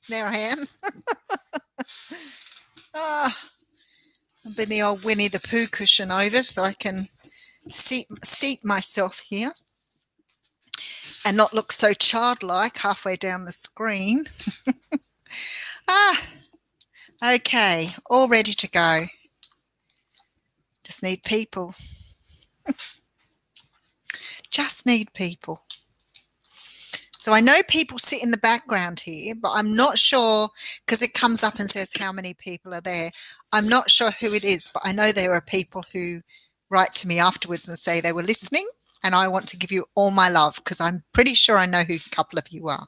There I am. I've been the old Winnie the Pooh cushion over so I can seat myself here and not look so childlike halfway down the screen. Okay, all ready to go. Just need people. Just need people. So I know people sit in the background here, but I'm not sure because it comes up and says how many people are there. I'm not sure who it is, but I know there are people who write to me afterwards and say they were listening, and I want to give you all my love because I'm pretty sure I know who a couple of you are.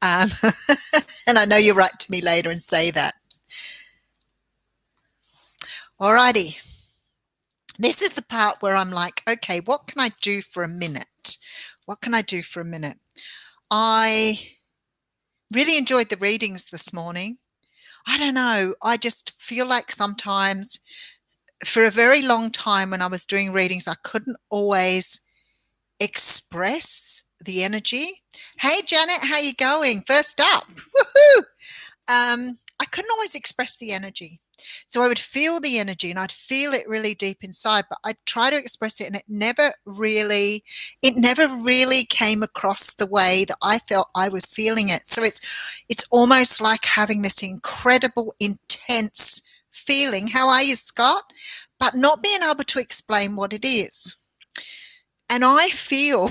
And I know you write to me later and say that. Alrighty. This is the part where I'm like, okay, what can I do for a minute? What can I do for a minute? I really enjoyed the readings this morning. I don't know. I just feel like sometimes for a very long time when I was doing readings, I couldn't always express the energy. Hey, Janet, how you going? First up. Woohoo! I couldn't always express the energy. So I would feel the energy and I'd feel it really deep inside, but I'd try to express it and it never really came across the way that I felt I was feeling it. So it's almost like having this incredible, intense feeling. How are you, Scott? But not being able to explain what it is. And I feel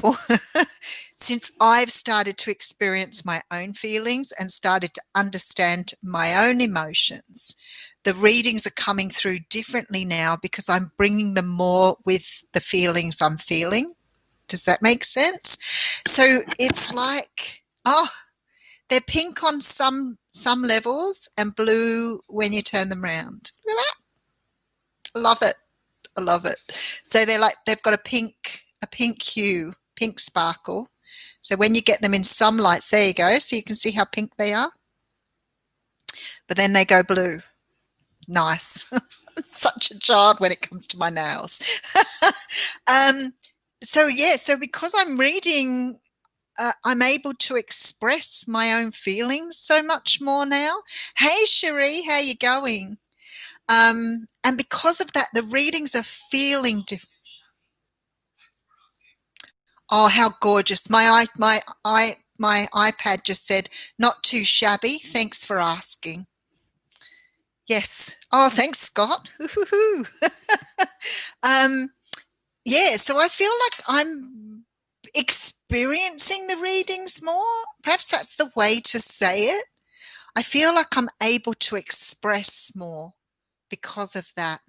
since I've started to experience my own feelings and started to understand my own emotions, the readings are coming through differently now because I'm bringing them more with the feelings I'm feeling. Does that make sense? So it's like, they're pink on some levels and blue when you turn them around. Look at that. I love it. I love it. So they've got a pink hue, pink sparkle. So when you get them in some lights, there you go. So you can see how pink they are. But then they go blue. Nice. Such a child when it comes to my nails. So because I'm reading, I'm able to express my own feelings so much more now. Hey, Cherie, how you going? And because of that, the readings are feeling different. Oh, how gorgeous. My iPad just said, not too shabby. Thanks for asking. Yes. Oh, thanks, Scott. Yeah, so I feel like I'm experiencing the readings more. Perhaps that's the way to say it. I feel like I'm able to express more because of that.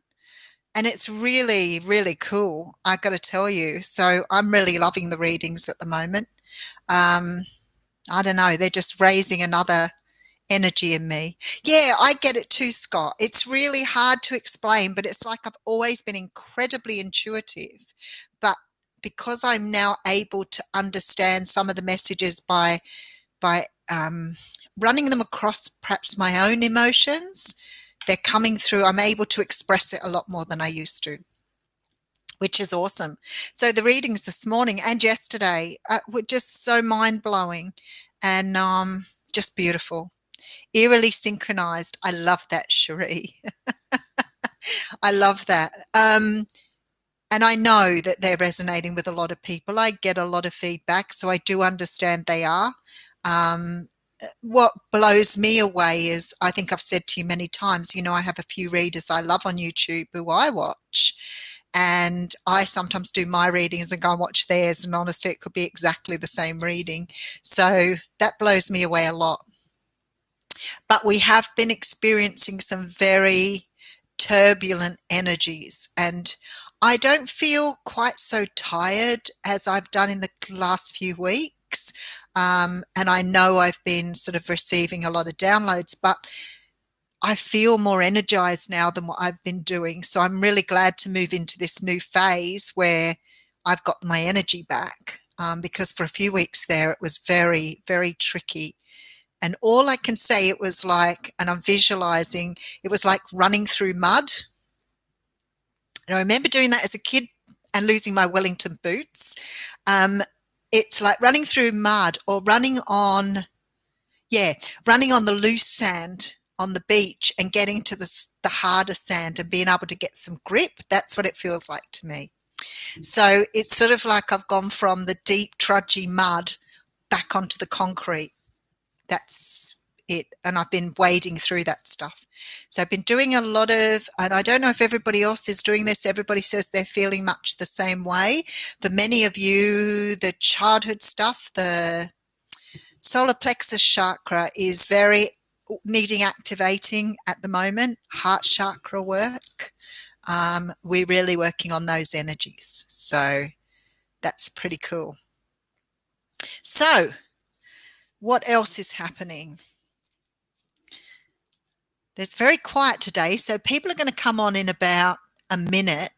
And it's really, really cool, I got to tell you. So I'm really loving the readings at the moment. I don't know, they're just raising another energy in me. Yeah, I get it too, Scott. It's really hard to explain, but it's like I've always been incredibly intuitive. But because I'm now able to understand some of the messages by running them across perhaps my own emotions, they're coming through. I'm able to express it a lot more than I used to, which is awesome. So the readings this morning and yesterday were just so mind-blowing and just beautiful. Eerily synchronized. I love that, Cherie. I love that. And I know that they're resonating with a lot of people. I get a lot of feedback, so I do understand they are. What blows me away is, I think I've said to you many times, I have a few readers I love on YouTube who I watch, and I sometimes do my readings and go and watch theirs, and honestly, it could be exactly the same reading. So that blows me away a lot. But we have been experiencing some very turbulent energies, and I don't feel quite so tired as I've done in the last few weeks. And I know I've been sort of receiving a lot of downloads, but I feel more energized now than what I've been doing. So I'm really glad to move into this new phase where I've got my energy back, because for a few weeks there it was very, very tricky. And all I can say, it was like, and I'm visualizing, it was like running through mud. And I remember doing that as a kid and losing my Wellington boots. It's like running through mud or running on, Yeah, running on the loose sand on the beach and getting to the harder sand and being able to get some grip, that's what it feels like to me. So it's sort of like I've gone from the deep, trudgy mud back onto the concrete. That's it. And I've been wading through that stuff. So I've been doing a lot of, and I don't know if everybody else is doing this. Everybody says they're feeling much the same way. For many of you, the childhood stuff, the solar plexus chakra is very needing activating at the moment. Heart chakra work. We're really working on those energies. So that's pretty cool. So what else is happening? It's very quiet today, so people are going to come on in about a minute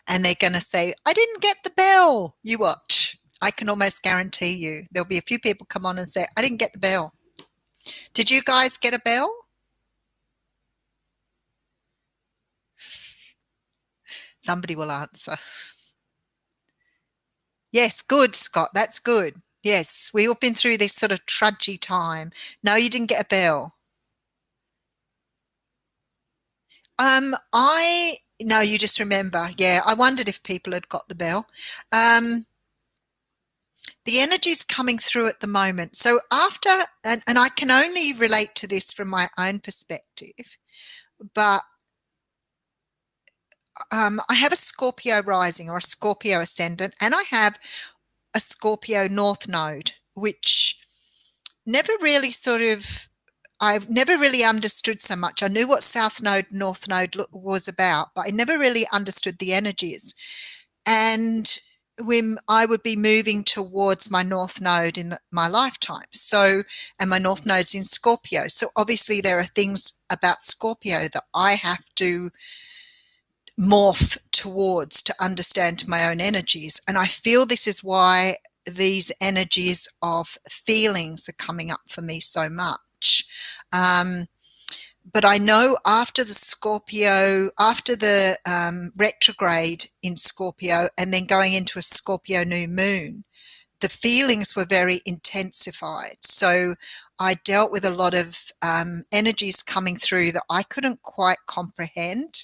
and they're going to say, I didn't get the bell. You watch. I can almost guarantee you there'll be a few people come on and say, I didn't get the bell. Did you guys get a bell? Somebody will answer. Yes, good, Scott. That's good. Yes, we've all been through this sort of trudgy time. No, you didn't get a bell. No, you just remember. Yeah, I wondered if people had got the bell. The energy's coming through at the moment. So after, and I can only relate to this from my own perspective, but I have a Scorpio rising or a Scorpio ascendant, and I have a Scorpio North Node, which never really I've never really understood so much. I knew what South Node, North Node was about, but I never really understood the energies. And when I would be moving towards my North Node in my lifetime. So, and my North Node's in Scorpio. So obviously there are things about Scorpio that I have to morph towards to understand my own energies. And I feel this is why these energies of feelings are coming up for me so much. But I know after the Scorpio, after the retrograde in Scorpio and then going into a Scorpio new moon, the feelings were very intensified. So I dealt with a lot of energies coming through that I couldn't quite comprehend.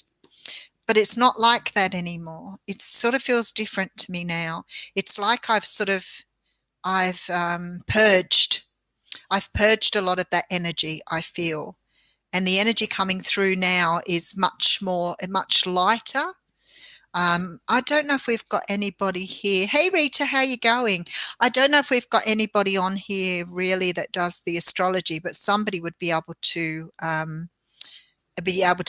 But it's not like that anymore. It sort of feels different to me now. It's like I've purged. I've purged a lot of that energy, I feel. And the energy coming through now is much lighter. I don't know if we've got anybody here. Hey, Rita, how you going? I don't know if we've got anybody on here really that does the astrology, but somebody would be able to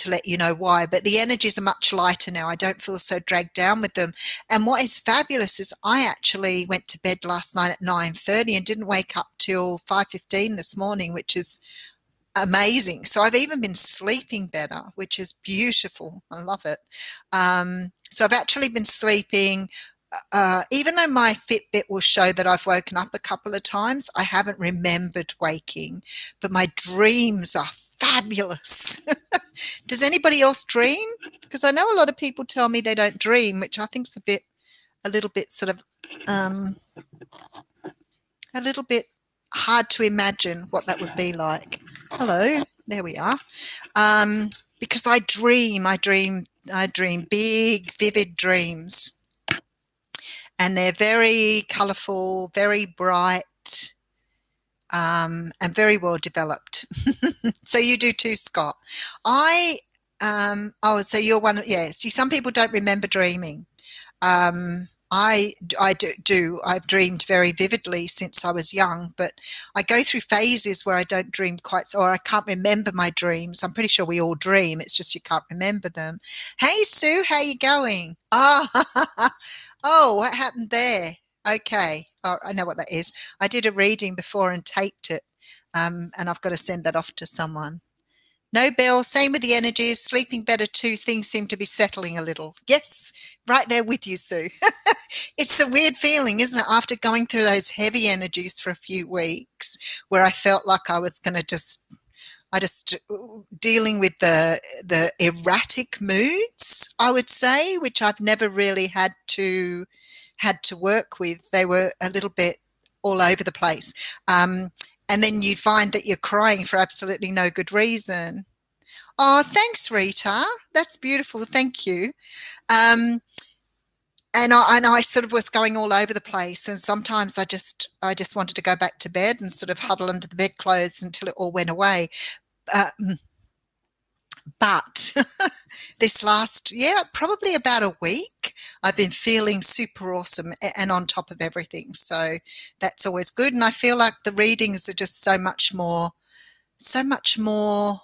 let you know why. But the energies are much lighter now. I don't feel so dragged down with them. And what is fabulous is I actually went to bed last night at 9:30 and didn't wake up till 5:15 this morning, which is amazing. So I've even been sleeping better, which is beautiful. I love it. So I've actually been sleeping, even though my Fitbit will show that I've woken up a couple of times, I haven't remembered waking, but my dreams are fabulous. Does anybody else dream? Because I know a lot of people tell me they don't dream, which I think is a little bit sort of, a little bit hard to imagine what that would be like. Hello, there we are. Because I dream big, vivid dreams. And they're very colourful, very bright, and very well developed. So you do too, Scott. So you're one of, yeah, see, some people don't remember dreaming. I do. I've dreamed very vividly since I was young, but I go through phases where I don't dream quite, or I can't remember my dreams. I'm pretty sure we all dream. It's just you can't remember them. Hey, Sue, how you going? Oh, what happened there? Okay. Oh, I know what that is. I did a reading before and taped it, and I've got to send that off to someone. No bell, same with the energies, sleeping better too, things seem to be settling a little. Yes, right there with you, Sue. It's a weird feeling, isn't it, after going through those heavy energies for a few weeks where I felt like I was going to dealing with the erratic moods, I would say, which I've never really had to work with. They were a little bit all over the place. And then you find that you're crying for absolutely no good reason. Oh, thanks, Rita. That's beautiful. Thank you. Um, and I sort of was going all over the place, and sometimes I just wanted to go back to bed and sort of huddle under the bedclothes until it all went away. But this last, yeah, probably about a week, I've been feeling super awesome and on top of everything. So that's always good. And I feel like the readings are just so much more, so much more.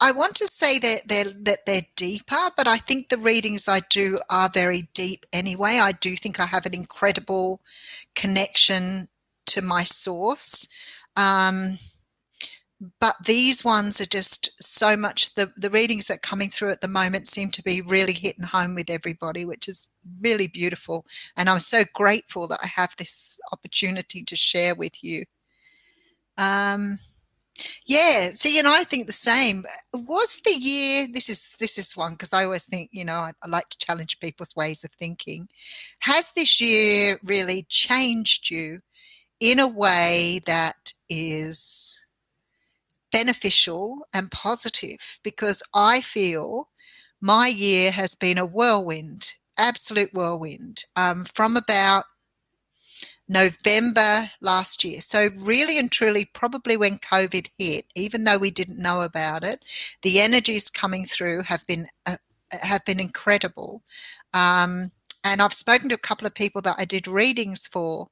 I want to say that they're deeper, but I think the readings I do are very deep anyway. I do think I have an incredible connection to my source. But these ones are just so much, the readings that are coming through at the moment seem to be really hitting home with everybody, which is really beautiful. And I'm so grateful that I have this opportunity to share with you. Yeah, see, I think the same. Was the year, this is one, because I always think, I like to challenge people's ways of thinking. Has this year really changed you in a way that is beneficial and positive? Because I feel my year has been a whirlwind, absolute whirlwind, from about November last year. So really and truly, probably when COVID hit, even though we didn't know about it, the energies coming through have been incredible. And I've spoken to a couple of people that I did readings for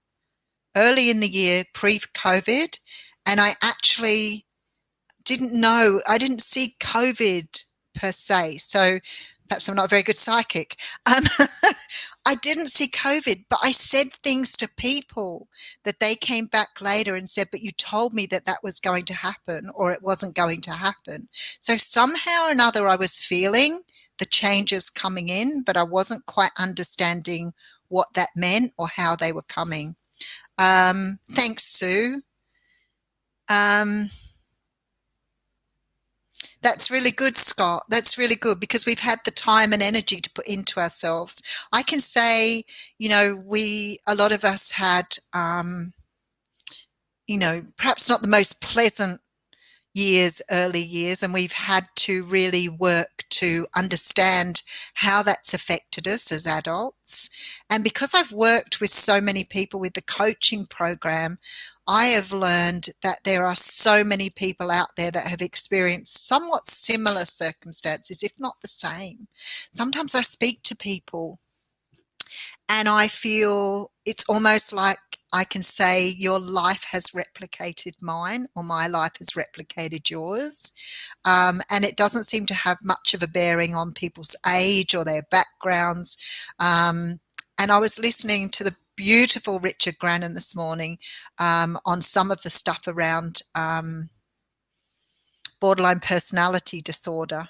early in the year, pre-COVID, and I actually I didn't see COVID per se. So perhaps I'm not a very good psychic. I didn't see COVID, but I said things to people that they came back later and said, but you told me that that was going to happen or it wasn't going to happen. So somehow or another, I was feeling the changes coming in, but I wasn't quite understanding what that meant or how they were coming. Thanks, Sue. That's really good, Scott. That's really good because we've had the time and energy to put into ourselves. I can say, a lot of us had, perhaps not the most pleasant early years, and we've had to really work to understand how that's affected us as adults. And because I've worked with so many people with the coaching program, I have learned that there are so many people out there that have experienced somewhat similar circumstances, if not the same. Sometimes I speak to people and I feel it's almost like I can say your life has replicated mine or my life has replicated yours. And it doesn't seem to have much of a bearing on people's age or their backgrounds. And I was listening to the beautiful Richard Grannon this morning on some of the stuff around borderline personality disorder.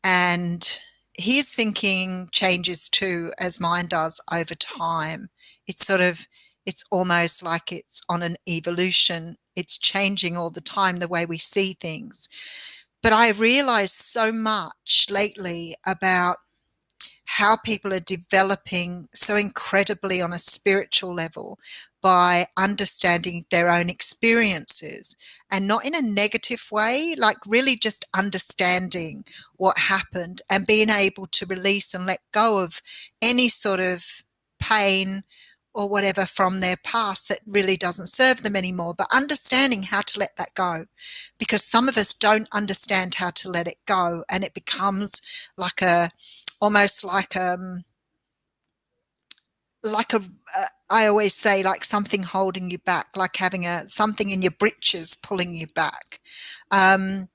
And his thinking changes too, as mine does over time. It's almost like it's on an evolution. It's changing all the time, the way we see things. But I realized so much lately about how people are developing so incredibly on a spiritual level by understanding their own experiences, and not in a negative way, like really just understanding what happened and being able to release and let go of any sort of pain or whatever from their past that really doesn't serve them anymore, but understanding how to let that go, because some of us don't understand how to let it go, and it becomes like almost like I always say, like something holding you back, like having something in your britches pulling you back. And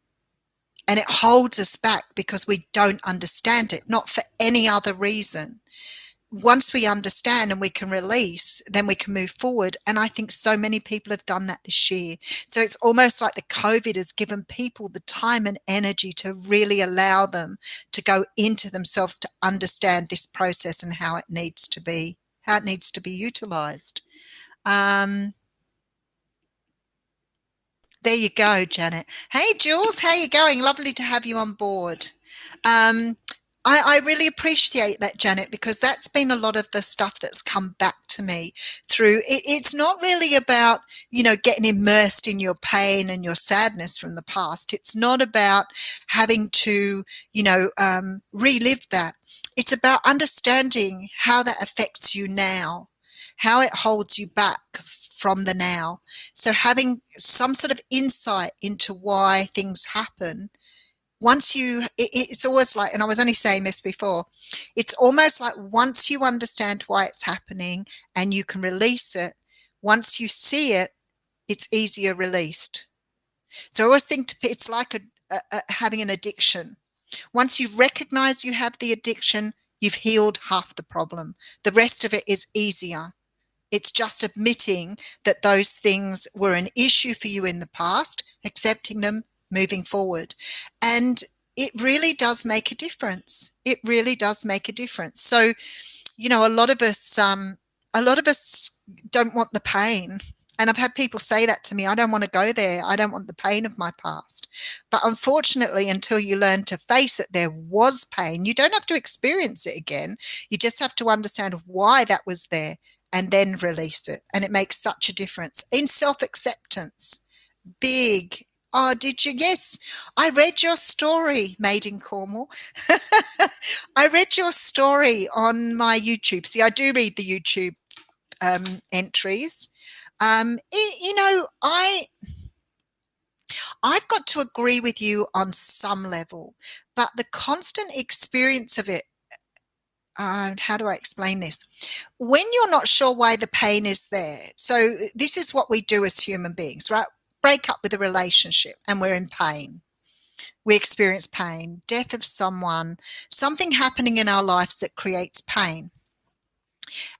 it holds us back because we don't understand it, not for any other reason. Once we understand and we can release, then we can move forward. And I think so many people have done that this year. So it's almost like the COVID has given people the time and energy to really allow them to go into themselves to understand this process and how it needs to be utilized. There you go, Janet. Hey, Jules, how are you going? Lovely to have you on board. I really appreciate that, Janet, because that's been a lot of the stuff that's come back to me through it. It's not really about, getting immersed in your pain and your sadness from the past. It's not about having to, relive that. It's about understanding how that affects you now, how it holds you back from the now. So having some sort of insight into why things happen. It's always like, and I was only saying this before, it's almost like once you understand why it's happening and you can release it, once you see it, it's easier released. So I always think it's like having an addiction. Once you recognize you have the addiction, you've healed half the problem. The rest of it is easier. It's just admitting that those things were an issue for you in the past, accepting them, moving forward. And it really does make a difference. It really does make a difference. So, a lot of us don't want the pain. And I've had people say that to me. I don't want to go there. I don't want the pain of my past. But unfortunately, until you learn to face it, there was pain. You don't have to experience it again. You just have to understand why that was there and then release it. And it makes such a difference. In self-acceptance, big. Oh, did you? Yes. I read your story, Made in Cornwall. I read your story on my YouTube. See, I do read the YouTube entries. I've got to agree with you on some level, but the constant experience of it, how do I explain this? When you're not sure why the pain is there, so this is what we do as human beings, right? Break up with a relationship and we're in pain. We experience pain, death of someone, something happening in our lives that creates pain.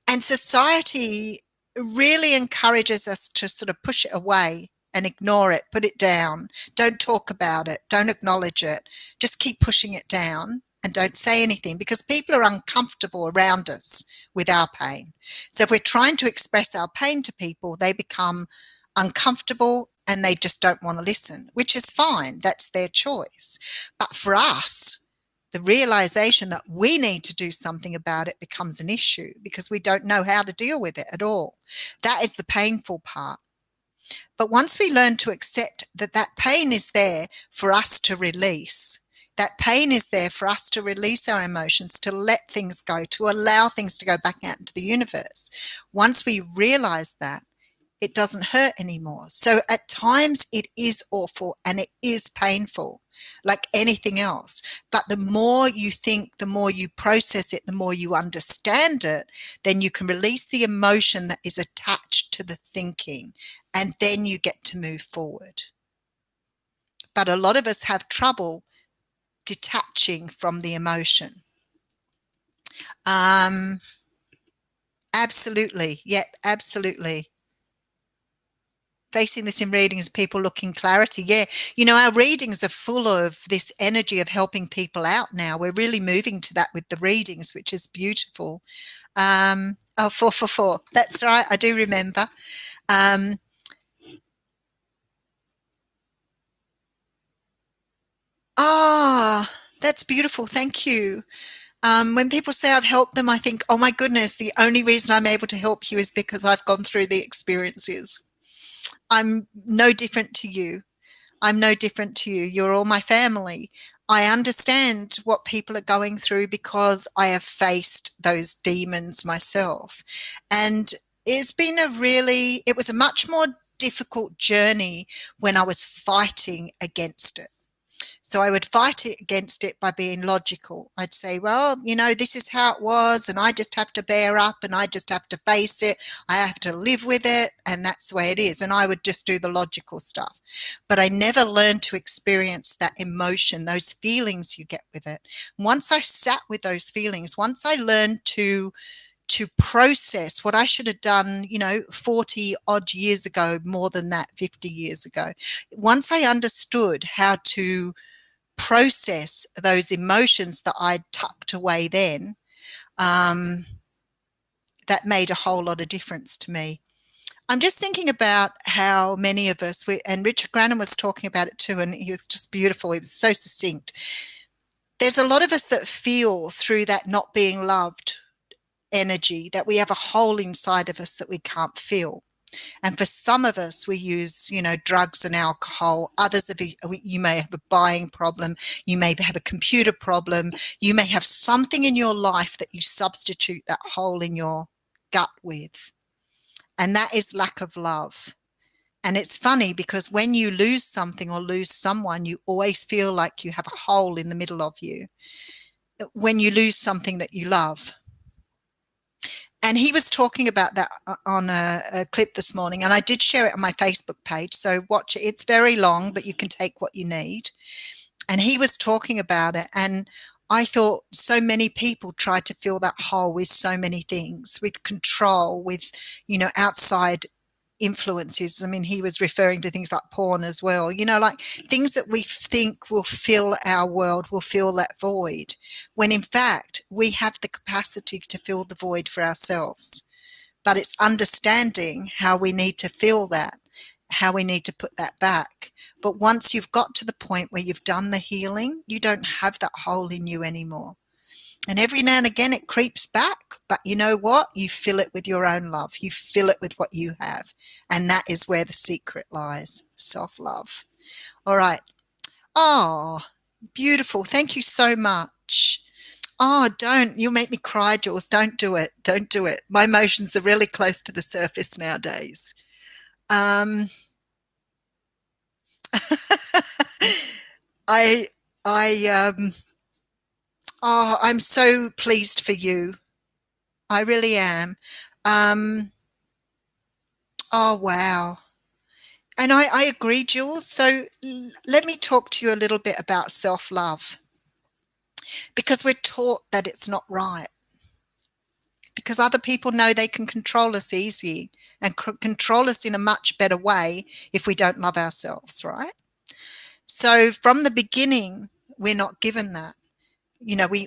And society really encourages us to sort of push it away and ignore it, put it down, don't talk about it, don't acknowledge it, just keep pushing it down and don't say anything because people are uncomfortable around us with our pain. So if we're trying to express our pain to people, they become uncomfortable and they just don't want to listen, which is fine. That's their choice. But for us, the realization that we need to do something about it becomes an issue because we don't know how to deal with it at all. That is the painful part. But once we learn to accept that that pain is there for us to release, that pain is there for us to release our emotions, to let things go, to allow things to go back out into the universe. Once we realize that, it doesn't hurt anymore. So at times it is awful and it is painful, like anything else. But the more you think, the more you process it, the more you understand it, then you can release the emotion that is attached to the thinking, and then you get to move forward. But a lot of us have trouble detaching from the emotion. Absolutely. Yep, absolutely. Facing this in readings, people looking clarity. Yeah, our readings are full of this energy of helping people out now. We're really moving to that with the readings, which is beautiful. 444. That's right. I do remember. That's beautiful. Thank you. When people say I've helped them, I think, oh my goodness, the only reason I'm able to help you is because I've gone through the experiences. I'm no different to you. I'm no different to you. You're all my family. I understand what people are going through because I have faced those demons myself. And it was a much more difficult journey when I was fighting against it. So I would fight it against it by being logical. I'd say, well, this is how it was, and I just have to bear up, and I just have to face it. I have to live with it, and that's the way it is. And I would just do the logical stuff. But I never learned to experience that emotion, those feelings you get with it. Once I sat with those feelings, once I learned to process what I should have done, 40 odd years ago, more than that, 50 years ago. Once I understood how to process those emotions that I'd tucked away then, that made a whole lot of difference to me. I'm just thinking about how many of us, and Richard Grannon was talking about it too, and he was just beautiful. He was so succinct. There's a lot of us that feel through that not being loved energy that we have a hole inside of us that we can't feel. And for some of us, we use, drugs and alcohol. Others of you may have a buying problem. You may have a computer problem. You may have something in your life that you substitute that hole in your gut with. And that is lack of love. And it's funny because when you lose something or lose someone, you always feel like you have a hole in the middle of you when you lose something that you love. And he was talking about that on a clip this morning, and I did share it on my Facebook page, so watch it. It's very long, but you can take what you need. And he was talking about it, and I thought so many people try to fill that hole with so many things, with control, with, outside influences. I mean, he was referring to things like porn as well, like things that we think will fill our world, will fill that void, when in fact we have the capacity to fill the void for ourselves. But it's understanding how we need to fill that, how we need to put that back. But once you've got to the point where you've done the healing, you don't have that hole in you anymore. And every now and again it creeps back, but you know what? You fill it with your own love. You fill it with what you have. And that is where the secret lies, self-love. All right. Oh, beautiful. Thank you so much. Oh, you'll make me cry, Jules. Don't do it. Don't do it. My emotions are really close to the surface nowadays. I'm so pleased for you. I really am. Oh, wow. And I agree, Jules. So let me talk to you a little bit about self-love, because we're taught that it's not right, because other people know they can control us easy and control us in a much better way if we don't love ourselves, right? So from the beginning, we're not given that.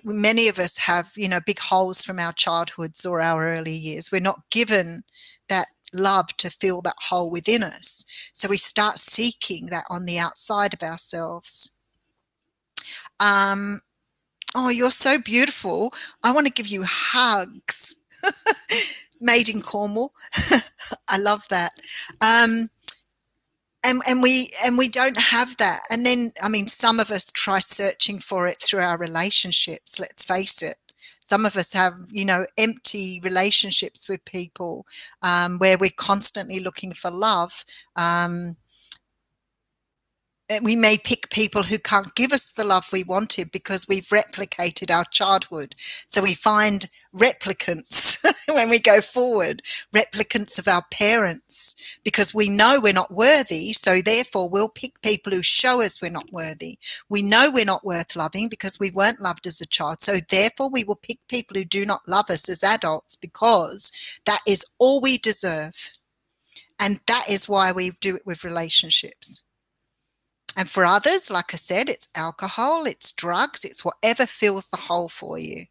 Many of us have, big holes from our childhoods or our early years. We're not given that love to fill that hole within us. So we start seeking that on the outside of ourselves. Oh, you're so beautiful. I want to give you hugs. Made in Cornwall. I love that. And we don't have that. And then, I mean, some of us try searching for it through our relationships, let's face it. Some of us have, empty relationships with people, where we're constantly looking for love. We may pick people who can't give us the love we wanted because we've replicated our childhood. So we find replicants when we go forward, replicants of our parents, because we know we're not worthy. So therefore we'll pick people who show us we're not worthy. We know we're not worth loving because we weren't loved as a child. So therefore we will pick people who do not love us as adults, because that is all we deserve. And that is why we do it with relationships. And for others, like I said, it's alcohol, it's drugs, it's whatever fills the hole for you.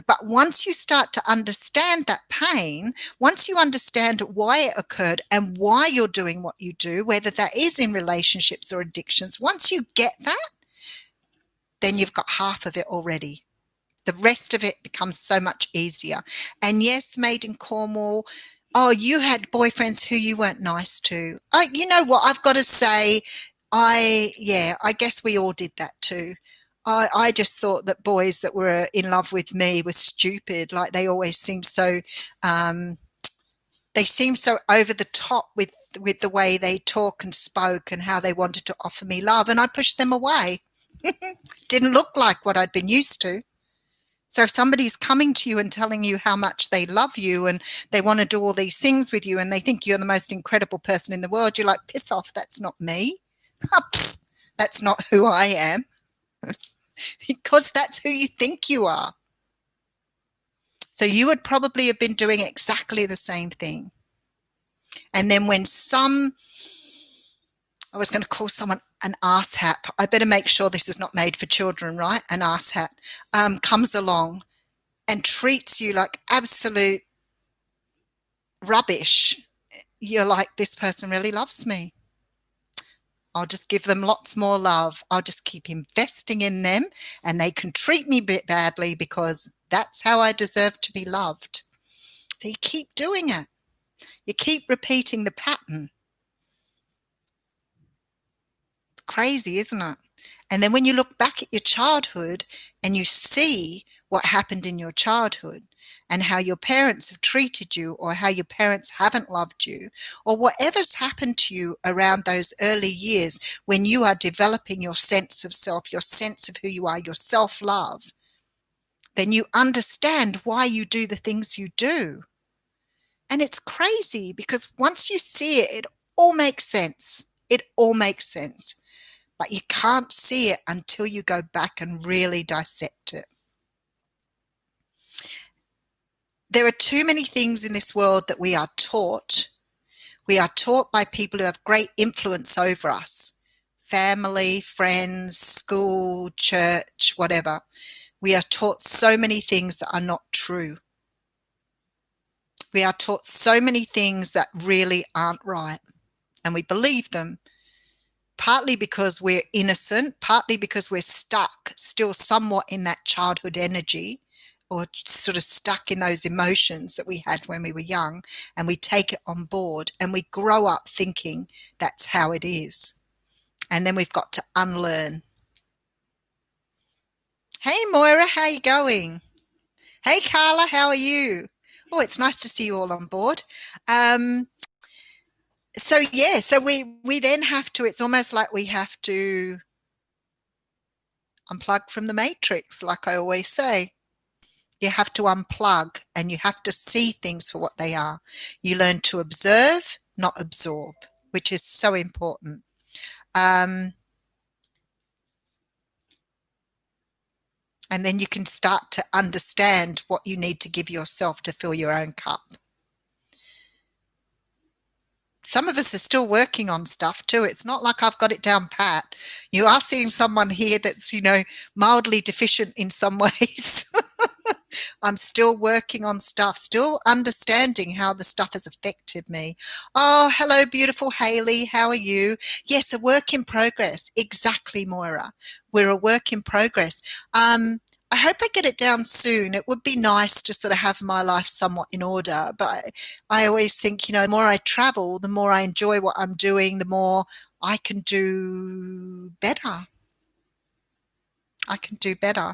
But once you start to understand that pain, once you understand why it occurred and why you're doing what you do, whether that is in relationships or addictions, once you get that, then you've got half of it already. The rest of it becomes so much easier. And yes, Made in Cornwall, oh, you had boyfriends who you weren't nice to. You know what, I've got to say, I guess we all did that too. I just thought that boys that were in love with me were stupid. Like they always seemed so, they seemed so over the top with the way they talk and spoke and how they wanted to offer me love. And I pushed them away. Didn't look like what I'd been used to. So if somebody's coming to you and telling you how much they love you and they want to do all these things with you and they think you're the most incredible person in the world, you're like, piss off, that's not me. That's not who I am. Because that's who you think you are. So you would probably have been doing exactly the same thing. And then when I was going to call someone an asshat. I better make sure this is not made for children, right? An asshat comes along and treats you like absolute rubbish. You're like, this person really loves me. I'll just give them lots more love. I'll just keep investing in them, and they can treat me a bit badly because that's how I deserve to be loved. So you keep doing it. You keep repeating the pattern. It's crazy, isn't it? And then when you look back at your childhood and you see what happened in your childhood and how your parents have treated you, or how your parents haven't loved you, or whatever's happened to you around those early years when you are developing your sense of self, your sense of who you are, your self-love, then you understand why you do the things you do. And it's crazy because once you see it, it all makes sense. It all makes sense. But you can't see it until you go back and really dissect it. There are too many things in this world that we are taught. We are taught by people who have great influence over us. Family, friends, school, church, whatever. We are taught so many things that are not true. We are taught so many things that really aren't right. And we believe them. Partly because we're innocent, partly because we're stuck still somewhat in that childhood energy, or sort of stuck in those emotions that we had when we were young, and we take it on board and we grow up thinking that's how it is. And then we've got to unlearn. Hey Moira, how are you going? Hey Carla, how are you? Oh, it's nice to see you all on board. So we then have to, it's almost like we have to unplug from the matrix, like I always say. You have to unplug and you have to see things for what they are. You learn to observe, not absorb, which is so important. And then you can start to understand what you need to give yourself to fill your own cup. Some of us are still working on stuff too. It's not like I've got it down pat. You are seeing someone here that's, mildly deficient in some ways. I'm still working on stuff, still understanding how the stuff has affected me. Oh, hello, beautiful Hayley. How are you? Yes, a work in progress. Exactly, Moira. We're a work in progress. I hope I get it down soon. It would be nice to sort of have my life somewhat in order. But I always think, the more I travel, the more I enjoy what I'm doing, the more I can do better. I can do better.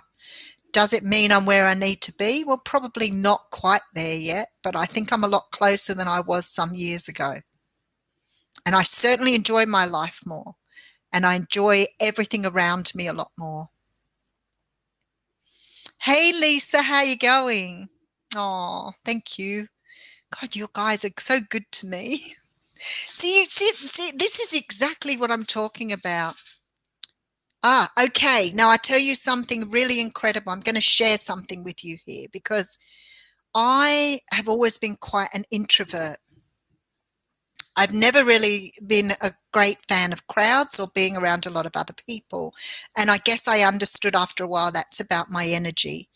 Does it mean I'm where I need to be? Well, probably not quite there yet, but I think I'm a lot closer than I was some years ago. And I certainly enjoy my life more. And I enjoy everything around me a lot more. Hey, Lisa, how you going? Oh, thank you. God, you guys are so good to me. See, this is exactly what I'm talking about. Okay. Now I tell you something really incredible. I'm going to share something with you here because I have always been quite an introvert. I've never really been a great fan of crowds or being around a lot of other people. And I guess I understood after a while that's about my energy.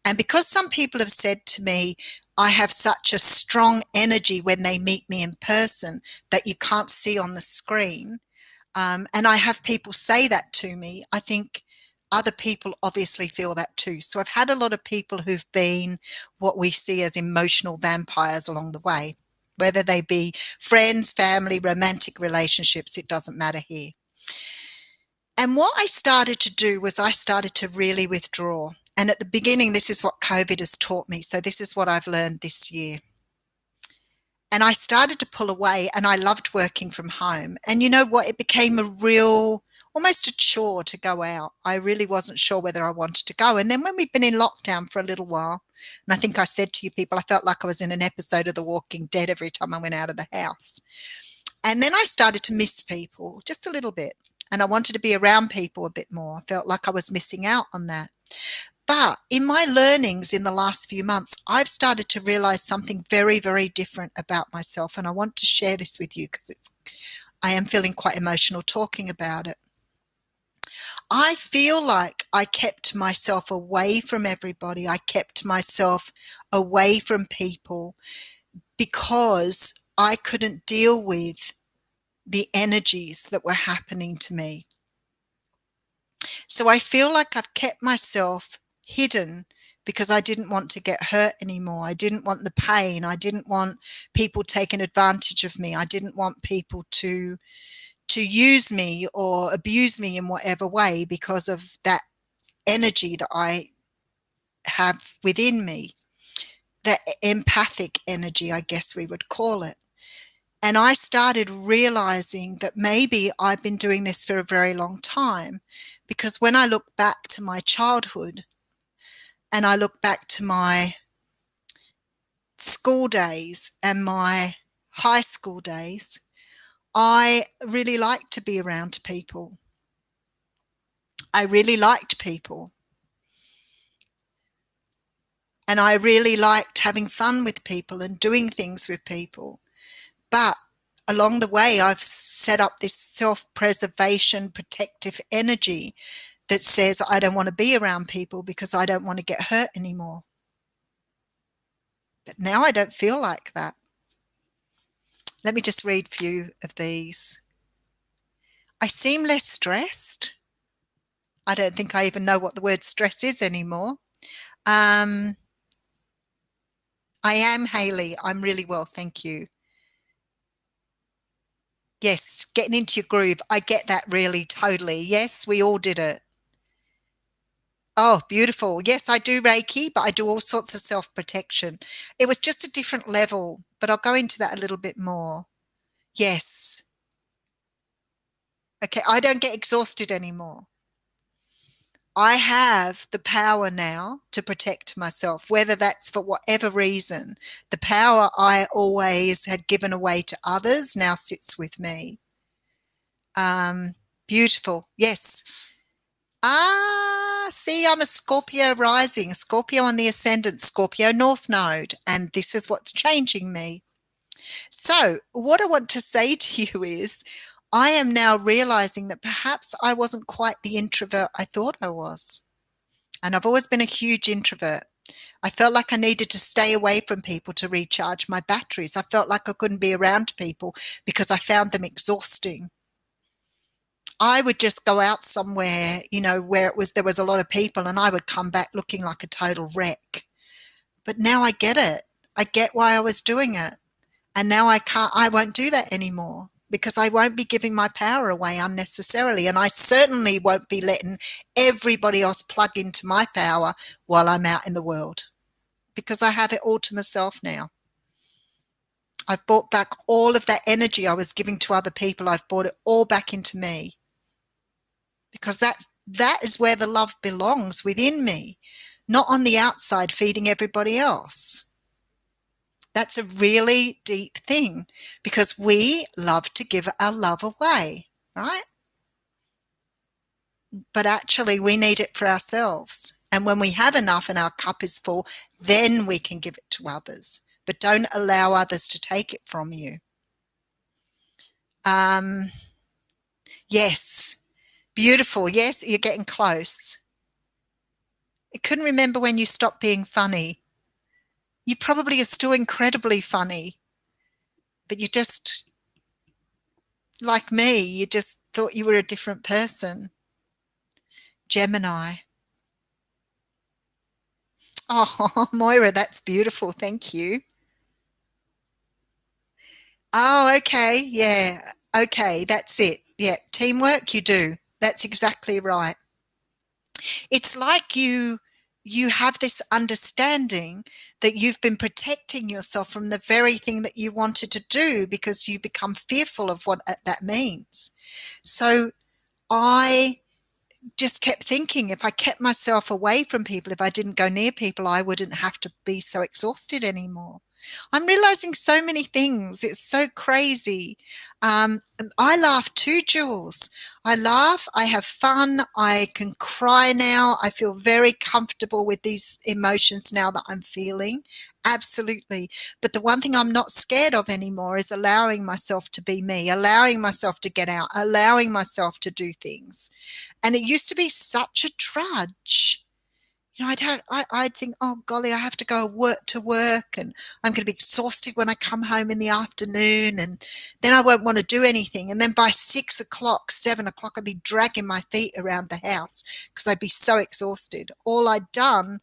And because some people have said to me, I have such a strong energy when they meet me in person that you can't see on the screen. And I have people say that to me. I think other people obviously feel that too. So I've had a lot of people who've been what we see as emotional vampires along the way, whether they be friends, family, romantic relationships, it doesn't matter here. And what I started to do was I started to really withdraw. And at the beginning, this is what COVID has taught me. So this is what I've learned this year. And I started to pull away, and I loved working from home. And you know what? It became a real, almost a chore to go out. I really wasn't sure whether I wanted to go. And then when we've been in lockdown for a little while, and I think I said to you people, I felt like I was in an episode of The Walking Dead every time I went out of the house. And then I started to miss people just a little bit. And I wanted to be around people a bit more. I felt like I was missing out on that. But in my learnings in the last few months, I've started to realize something very, very different about myself. And I want to share this with you because I am feeling quite emotional talking about it. I feel like I kept myself away from everybody. I kept myself away from people because I couldn't deal with the energies that were happening to me. So I feel like I've kept myself hidden because I didn't want to get hurt anymore. I didn't want the pain. I didn't want people taking advantage of me. I didn't want people to use me or abuse me in whatever way because of that energy that I have within me, that empathic energy, I guess we would call it. And I started realizing that maybe I've been doing this for a very long time, because when I look back to my childhood and I look back to my school days and my high school days, I really liked to be around people. I really liked people. And I really liked having fun with people and doing things with people. But along the way, I've set up this self-preservation, protective energy that says I don't want to be around people because I don't want to get hurt anymore. But now I don't feel like that. Let me just read a few of these. I seem less stressed. I don't think I even know what the word stress is anymore. I am Hayley. I'm really well, thank you. Yes, getting into your groove. I get that really, totally. Yes, we all did it. Oh, beautiful. Yes, I do Reiki, but I do all sorts of self-protection. It was just a different level, but I'll go into that a little bit more. Yes. Okay, I don't get exhausted anymore. I have the power now to protect myself, whether that's for whatever reason. The power I always had given away to others now sits with me. Beautiful. Yes. See, I'm a Scorpio rising, Scorpio on the ascendant, Scorpio North Node, and this is what's changing me. So what I want to say to you is I am now realizing that perhaps I wasn't quite the introvert I thought I was. And I've always been a huge introvert. I felt like I needed to stay away from people to recharge my batteries. I felt like I couldn't be around people because I found them exhausting. I would just go out somewhere, where there was a lot of people, and I would come back looking like a total wreck. But now I get it. I get why I was doing it. And now I won't do that anymore, because I won't be giving my power away unnecessarily. And I certainly won't be letting everybody else plug into my power while I'm out in the world, because I have it all to myself now. I've brought back all of that energy I was giving to other people. I've brought it all back into me, because that is where the love belongs, within me, not on the outside feeding everybody else. That's a really deep thing, because we love to give our love away, right? But actually we need it for ourselves. And when we have enough and our cup is full, then we can give it to others. But don't allow others to take it from you. Yes. Beautiful. Yes, you're getting close. I couldn't remember when you stopped being funny. You probably are still incredibly funny, but you just, like me, you just thought you were a different person. Gemini. Oh, Moira, that's beautiful. Thank you. Oh, okay. Yeah. Okay, that's it. Yeah, teamwork, you do. That's exactly right. It's like you have this understanding that you've been protecting yourself from the very thing that you wanted to do, because you become fearful of what that means. So I just kept thinking, if I kept myself away from people, if I didn't go near people, I wouldn't have to be so exhausted anymore. I'm realizing so many things. It's so crazy. I laugh too, Jules. I laugh. I have fun. I can cry now. I feel very comfortable with these emotions now that I'm feeling. Absolutely. But the one thing I'm not scared of anymore is allowing myself to be me, allowing myself to get out, allowing myself to do things. And it used to be such a drudge. I'd think, oh golly, I have to go to work, and I'm going to be exhausted when I come home in the afternoon, and then I won't want to do anything. And then by 6 o'clock, 7 o'clock, I'd be dragging my feet around the house because I'd be so exhausted. All I'd done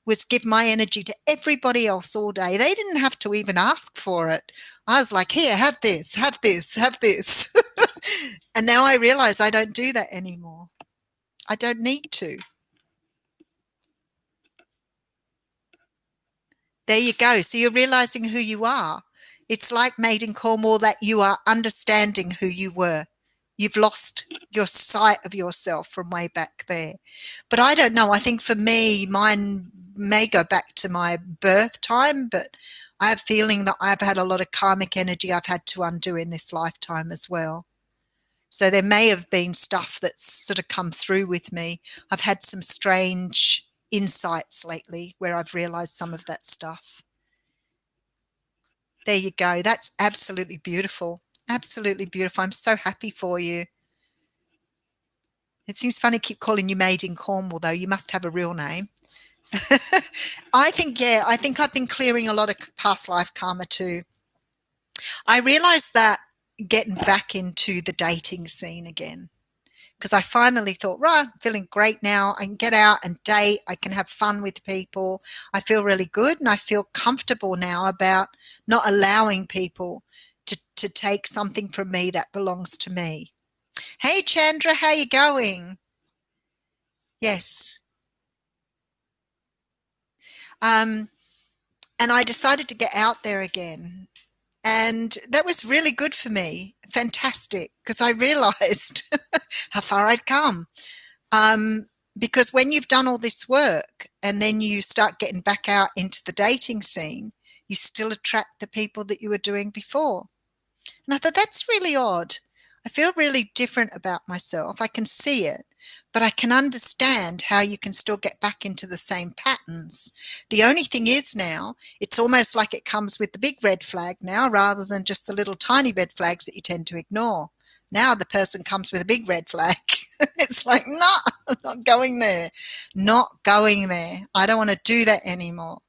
was give my energy to everybody else all day. They didn't have to even ask for it. I was like, here, have this, have this, have this. And now I realize I don't do that anymore. I don't need to. There you go. So you're realizing who you are. It's like Made in Cornwall, that you are understanding who you were. You've lost your sight of yourself from way back there. But I don't know. I think for me, mine may go back to my birth time, but I have a feeling that I've had a lot of karmic energy I've had to undo in this lifetime as well. So there may have been stuff that's sort of come through with me. I've had some strange insights lately where I've realized some of that stuff. There you go. That's absolutely beautiful. Absolutely beautiful. I'm so happy for you. It seems funny keep calling you Made in Cornwall, though. You must have a real name. I think I've been clearing a lot of past life karma too. I realized that getting back into the dating scene again, because I finally thought, right, I'm feeling great now. I can get out and date. I can have fun with people. I feel really good, and I feel comfortable now about not allowing people to take something from me that belongs to me. Hey, Chandra, how you going? Yes. And I decided to get out there again. And that was really good for me. Fantastic. Because I realized how far I'd come. Because when you've done all this work and then you start getting back out into the dating scene, you still attract the people that you were doing before. And I thought, that's really odd. I feel really different about myself. I can see it, but I can understand how you can still get back into the same patterns. The only thing is now, it's almost like it comes with the big red flag now, rather than just the little tiny red flags that you tend to ignore. Now the person comes with a big red flag. It's like, no, I'm not going there. Not going there. I don't want to do that anymore.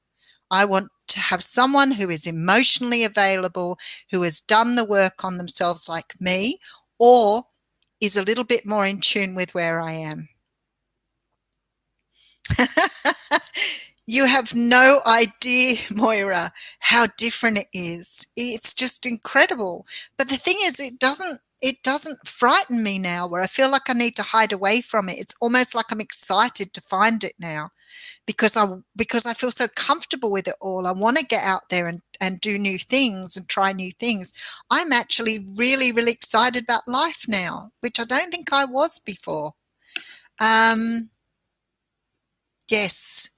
I want to have someone who is emotionally available, who has done the work on themselves like me, or is a little bit more in tune with where I am. You have no idea, Moira, how different it is. It's just incredible. But the thing is, it doesn't frighten me now, where I feel like I need to hide away from it. It's almost like I'm excited to find it now, because I feel so comfortable with it all. I want to get out there and do new things and try new things. I'm actually really, really excited about life now, which I don't think I was before. Yes.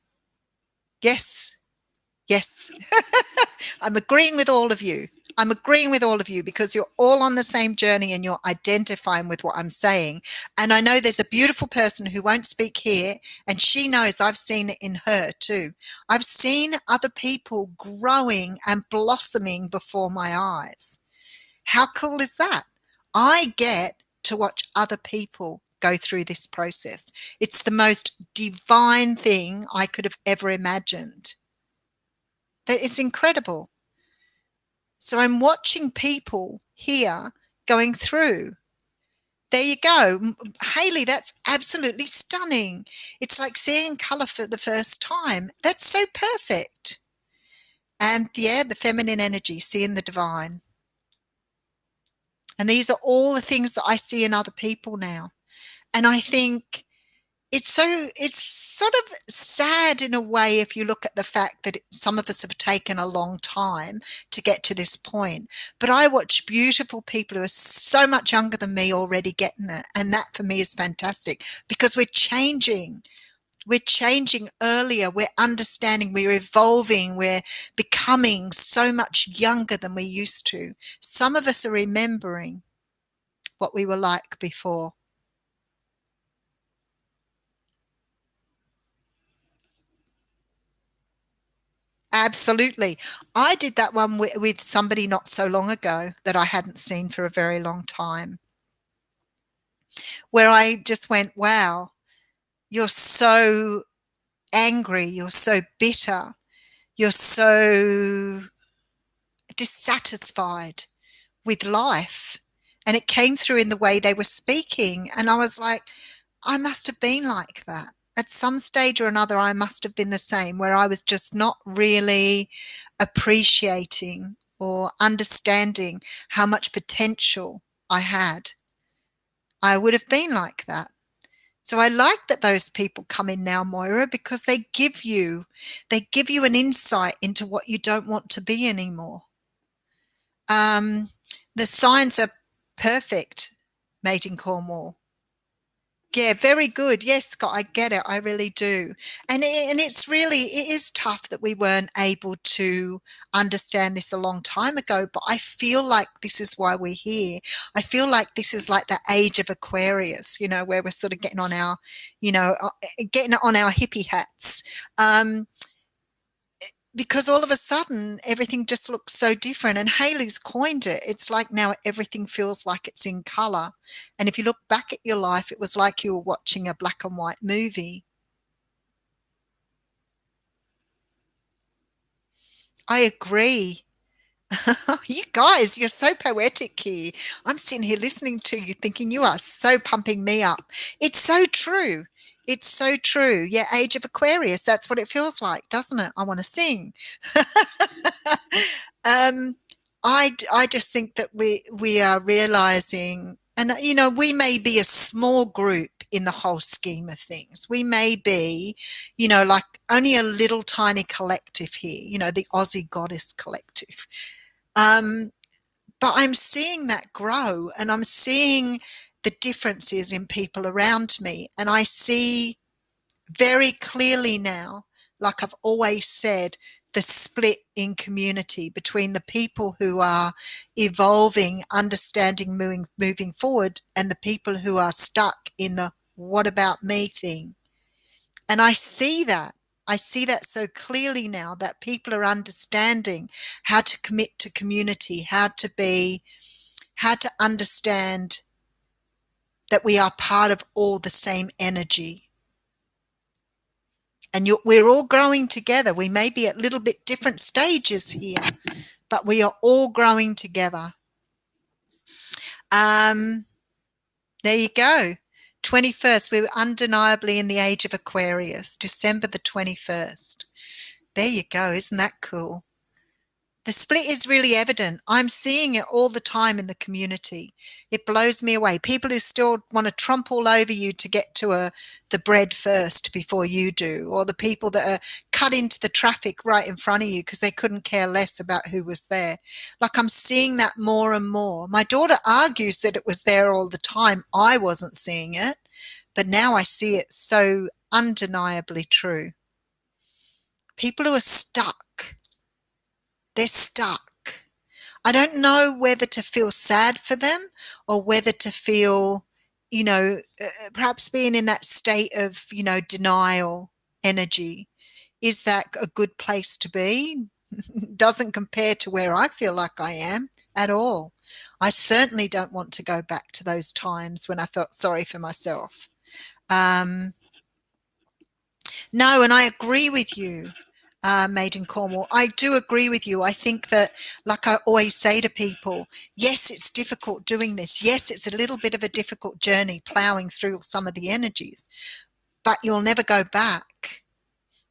I'm agreeing with all of you. I'm agreeing with all of you because you're all on the same journey and you're identifying with what I'm saying. And I know there's a beautiful person who won't speak here, and she knows I've seen it in her too. I've seen other people growing and blossoming before my eyes. How cool is that? I get to watch other people go through this process. It's the most divine thing I could have ever imagined. It's incredible. So I'm watching people here going through. There you go. Hayley, that's absolutely stunning. It's like seeing colour for the first time. That's so perfect. And yeah, the feminine energy, seeing the divine. And these are all the things that I see in other people now. And I think it's sort of sad in a way if you look at the fact that some of us have taken a long time to get to this point. But I watch beautiful people who are so much younger than me already getting it. And that for me is fantastic, because we're changing. We're changing earlier. We're understanding. We're evolving. We're becoming so much younger than we used to. Some of us are remembering what we were like before. Absolutely. I did that one with somebody not so long ago that I hadn't seen for a very long time, where I just went, wow, you're so angry, you're so bitter, you're so dissatisfied with life. And it came through in the way they were speaking. And I was like, I must have been like that. At some stage or another, I must have been the same, where I was just not really appreciating or understanding how much potential I had. I would have been like that. So I like that those people come in now, Moira, because they give you an insight into what you don't want to be anymore. The signs are perfect, mate in Cornwall. Yeah, very good. Yes, Scott, I get it. I really do. And it is tough that we weren't able to understand this a long time ago, but I feel like this is why we're here. I feel like this is like the age of Aquarius, where we're sort of getting on our, getting on our hippie hats. Because all of a sudden everything just looks so different, and Hayley's coined it. It's like now everything feels like it's in color, and if you look back at your life, it was like you were watching a black and white movie. I agree. You guys, you're so poetic here. I'm sitting here listening to you thinking you are so pumping me up. It's so true. It's so true. Yeah, age of Aquarius, that's what it feels like, doesn't it? I want to sing. I just think that we are realizing, and we may be a small group in the whole scheme of things. We may be, like only a little tiny collective here, the Aussie Goddess Collective. But I'm seeing that grow, and I'm seeing the differences in people around me, and I see very clearly now, like I've always said, the split in community between the people who are evolving, understanding, moving forward, and the people who are stuck in the what about me thing. And I see that. I see that so clearly now, that people are understanding how to commit to community, how to understand that we are part of all the same energy. And we're all growing together. We may be at little bit different stages here, but we are all growing together. There you go. 21st, we were undeniably in the age of Aquarius, December the 21st. There you go. Isn't that cool? The split is really evident. I'm seeing it all the time in the community. It blows me away. People who still want to tromp all over you to get to the bread first before you do, or the people that are cut into the traffic right in front of you because they couldn't care less about who was there. Like, I'm seeing that more and more. My daughter argues that it was there all the time. I wasn't seeing it, but now I see it so undeniably true. People who are stuck. They're stuck. I don't know whether to feel sad for them or whether to feel, perhaps being in that state of, denial energy. Is that a good place to be? Doesn't compare to where I feel like I am at all. I certainly don't want to go back to those times when I felt sorry for myself. No, and I agree with you. Made in Cornwall. I do agree with you. I think that, like I always say to people, yes, it's difficult doing this. Yes, it's a little bit of a difficult journey ploughing through some of the energies, but you'll never go back,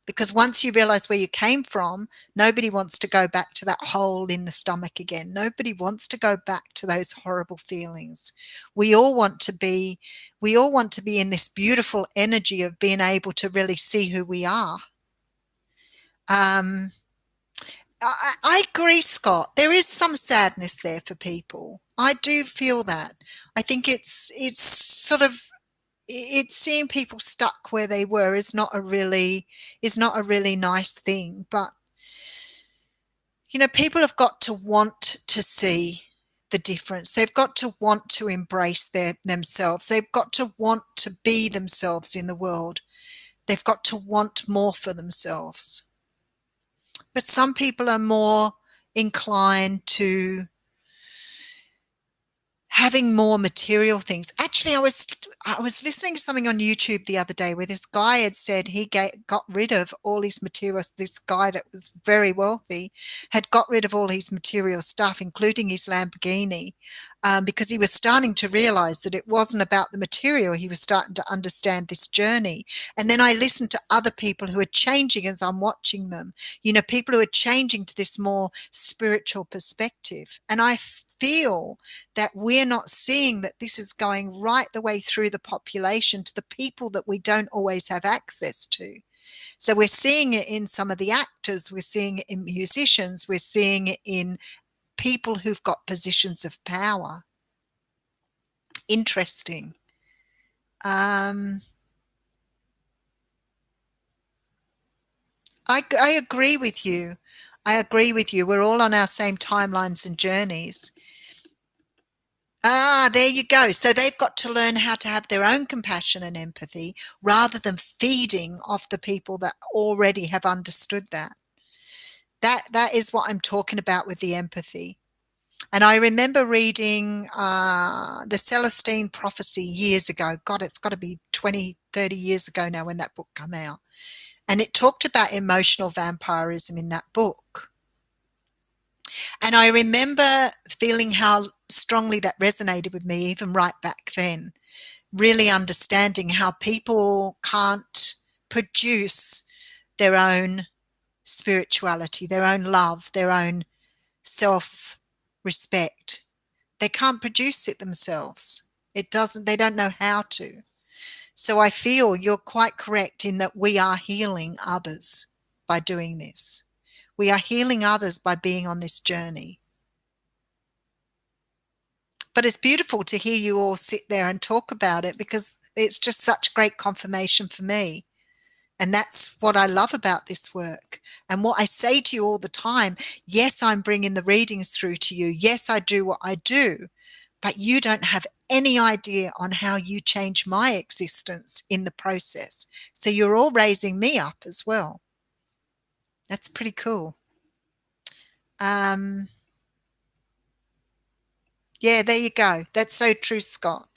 because once you realize where you came from, nobody wants to go back to that hole in the stomach again. Nobody wants to go back to those horrible feelings. We all want to be in this beautiful energy of being able to really see who we are. I agree, Scott. There is some sadness there for people. I do feel that. I think it's seeing people stuck where they were is not a really nice thing. But people have got to want to see the difference. They've got to want to embrace themselves. They've got to want to be themselves in the world. They've got to want more for themselves. But some people are more inclined to having more material things. Actually, I was I was listening to something on YouTube the other day where this guy had said he got rid of all his materials. This guy that was very wealthy had got rid of all his material stuff, including his Lamborghini, because he was starting to realize that it wasn't about the material. He was starting to understand this journey. And then I listened to other people who are changing as I'm watching them, people who are changing to this more spiritual perspective. And I feel that we're not seeing that this is going right the way through the population to the people that we don't always have access to. So we're seeing it in some of the actors, we're seeing it in musicians, we're seeing it in people who've got positions of power. Interesting. I agree with you. I agree with you. We're all on our same timelines and journeys. There you go. So they've got to learn how to have their own compassion and empathy rather than feeding off the people that already have understood that. That is what I'm talking about with the empathy. And I remember reading the Celestine Prophecy years ago. God, it's got to be 20, 30 years ago now when that book came out. And it talked about emotional vampirism in that book. And I remember feeling how strongly that resonated with me even right back then, really understanding how people can't produce their own spirituality, their own love, their own self-respect. They can't produce it themselves. They don't know how to. So I feel you're quite correct in that we are healing others by doing this. We are healing others by being on this journey. But it's beautiful to hear you all sit there and talk about it because it's just such great confirmation for me. And that's what I love about this work. And what I say to you all the time, yes, I'm bringing the readings through to you. Yes, I do what I do. But you don't have any idea on how you change my existence in the process. So you're all raising me up as well. That's pretty cool. Yeah, there you go. That's so true, Scott.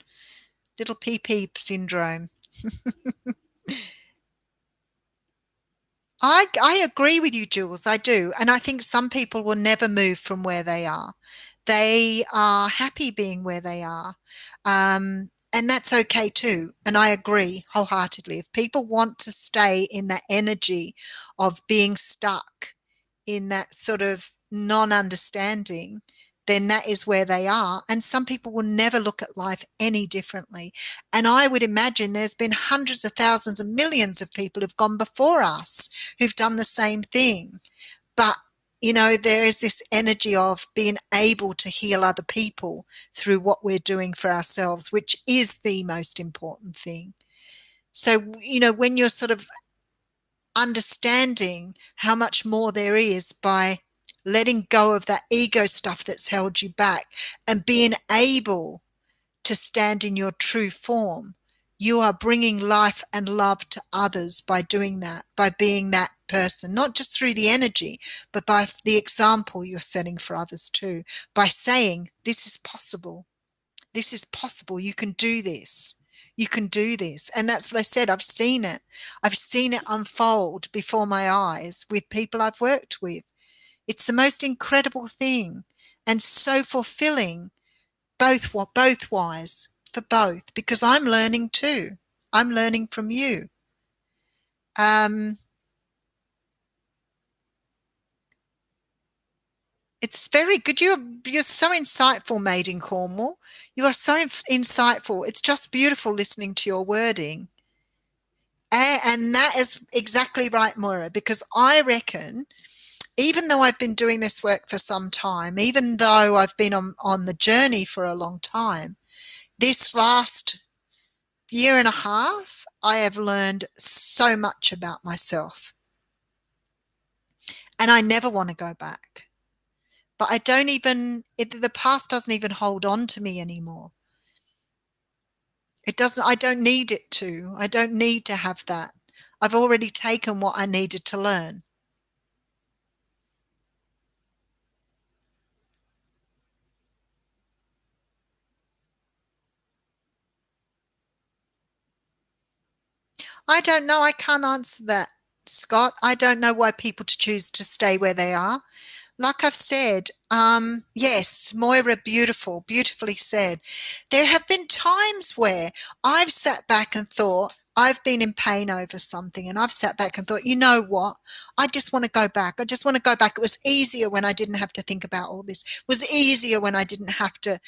Little PP syndrome. I agree with you, Jules. I do. And I think some people will never move from where they are. They are happy being where they are. And that's okay too. And I agree wholeheartedly. If people want to stay in that energy of being stuck in that sort of non-understanding, then that is where they are. And some people will never look at life any differently. And I would imagine there's been hundreds of thousands and millions of people who've gone before us who've done the same thing. But, there is this energy of being able to heal other people through what we're doing for ourselves, which is the most important thing. So, when you're sort of understanding how much more there is by letting go of that ego stuff that's held you back and being able to stand in your true form, you are bringing life and love to others by doing that, by being that person, not just through the energy, but by the example you're setting for others too, by saying, this is possible. This is possible. You can do this. You can do this. And that's what I said. I've seen it. I've seen it unfold before my eyes with people I've worked with. It's the most incredible thing and so fulfilling, both wise for both, because I'm learning too. I'm learning from you. It's very good. You're so insightful, Made in Cornwall. You are so insightful. It's just beautiful listening to your wording. And that is exactly right, Moira, because I reckon even though I've been doing this work for some time, even though I've been on the journey for a long time, this last year and a half, I have learned so much about myself. And I never want to go back. But the past doesn't even hold on to me anymore. It doesn't, I don't need it to. I don't need to have that. I've already taken what I needed to learn. I don't know. I can't answer that, Scott. I don't know why people choose to stay where they are. Like I've said, yes, Moira, beautifully said. There have been times where I've sat back and thought, I've been in pain over something, and I've sat back and thought, you know what? I just want to go back. I just want to go back. It was easier when I didn't have to think about all this. It was easier when I didn't have to,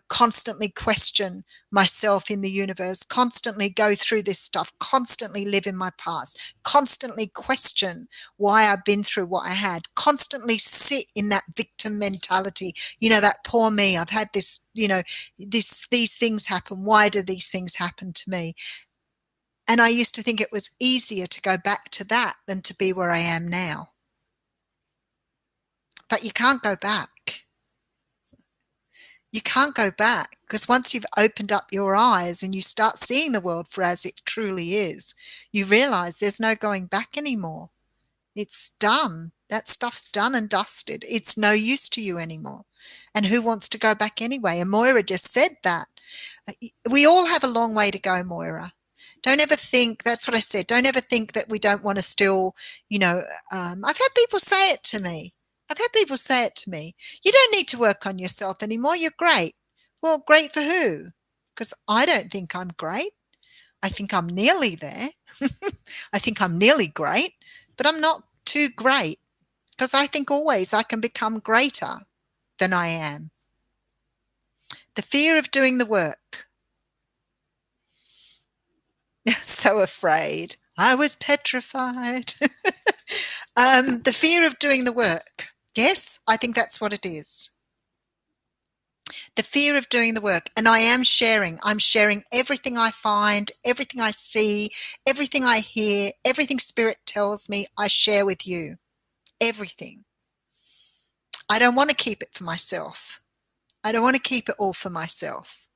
constantly question myself in the universe, constantly go through this stuff, constantly live in my past, constantly question why I've been through what I had, constantly sit in that victim mentality, that poor me, I've had this, these things happen. Why do these things happen to me? And I used to think it was easier to go back to that than to be where I am now. But you can't go back. You can't go back, because once you've opened up your eyes and you start seeing the world for as it truly is, you realize there's no going back anymore. It's done. That stuff's done and dusted. It's no use to you anymore. And who wants to go back anyway? And Moira just said that. We all have a long way to go, Moira. Don't ever think, that's what I said, don't ever think that we don't want to still, I've had people say it to me. You don't need to work on yourself anymore. You're great. Well, great for who? Because I don't think I'm great. I think I'm nearly there. I think I'm nearly great, but I'm not too great, because I think always I can become greater than I am. The fear of doing the work. So afraid. I was petrified. The fear of doing the work. Yes, I think that's what it is. The fear of doing the work. And I am sharing. I'm sharing everything I find, everything I see, everything I hear, everything Spirit tells me, I share with you. Everything. I don't want to keep it for myself. I don't want to keep it all for myself.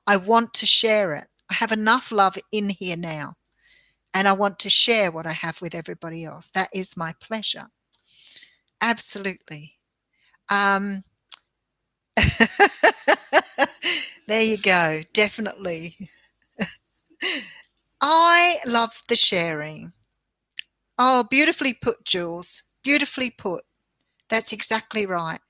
I want to share it. I have enough love in here now, and I want to share what I have with everybody else. That is my pleasure. Absolutely. There you go. Definitely. I love the sharing. Oh, beautifully put, Jules. Beautifully put. That's exactly right.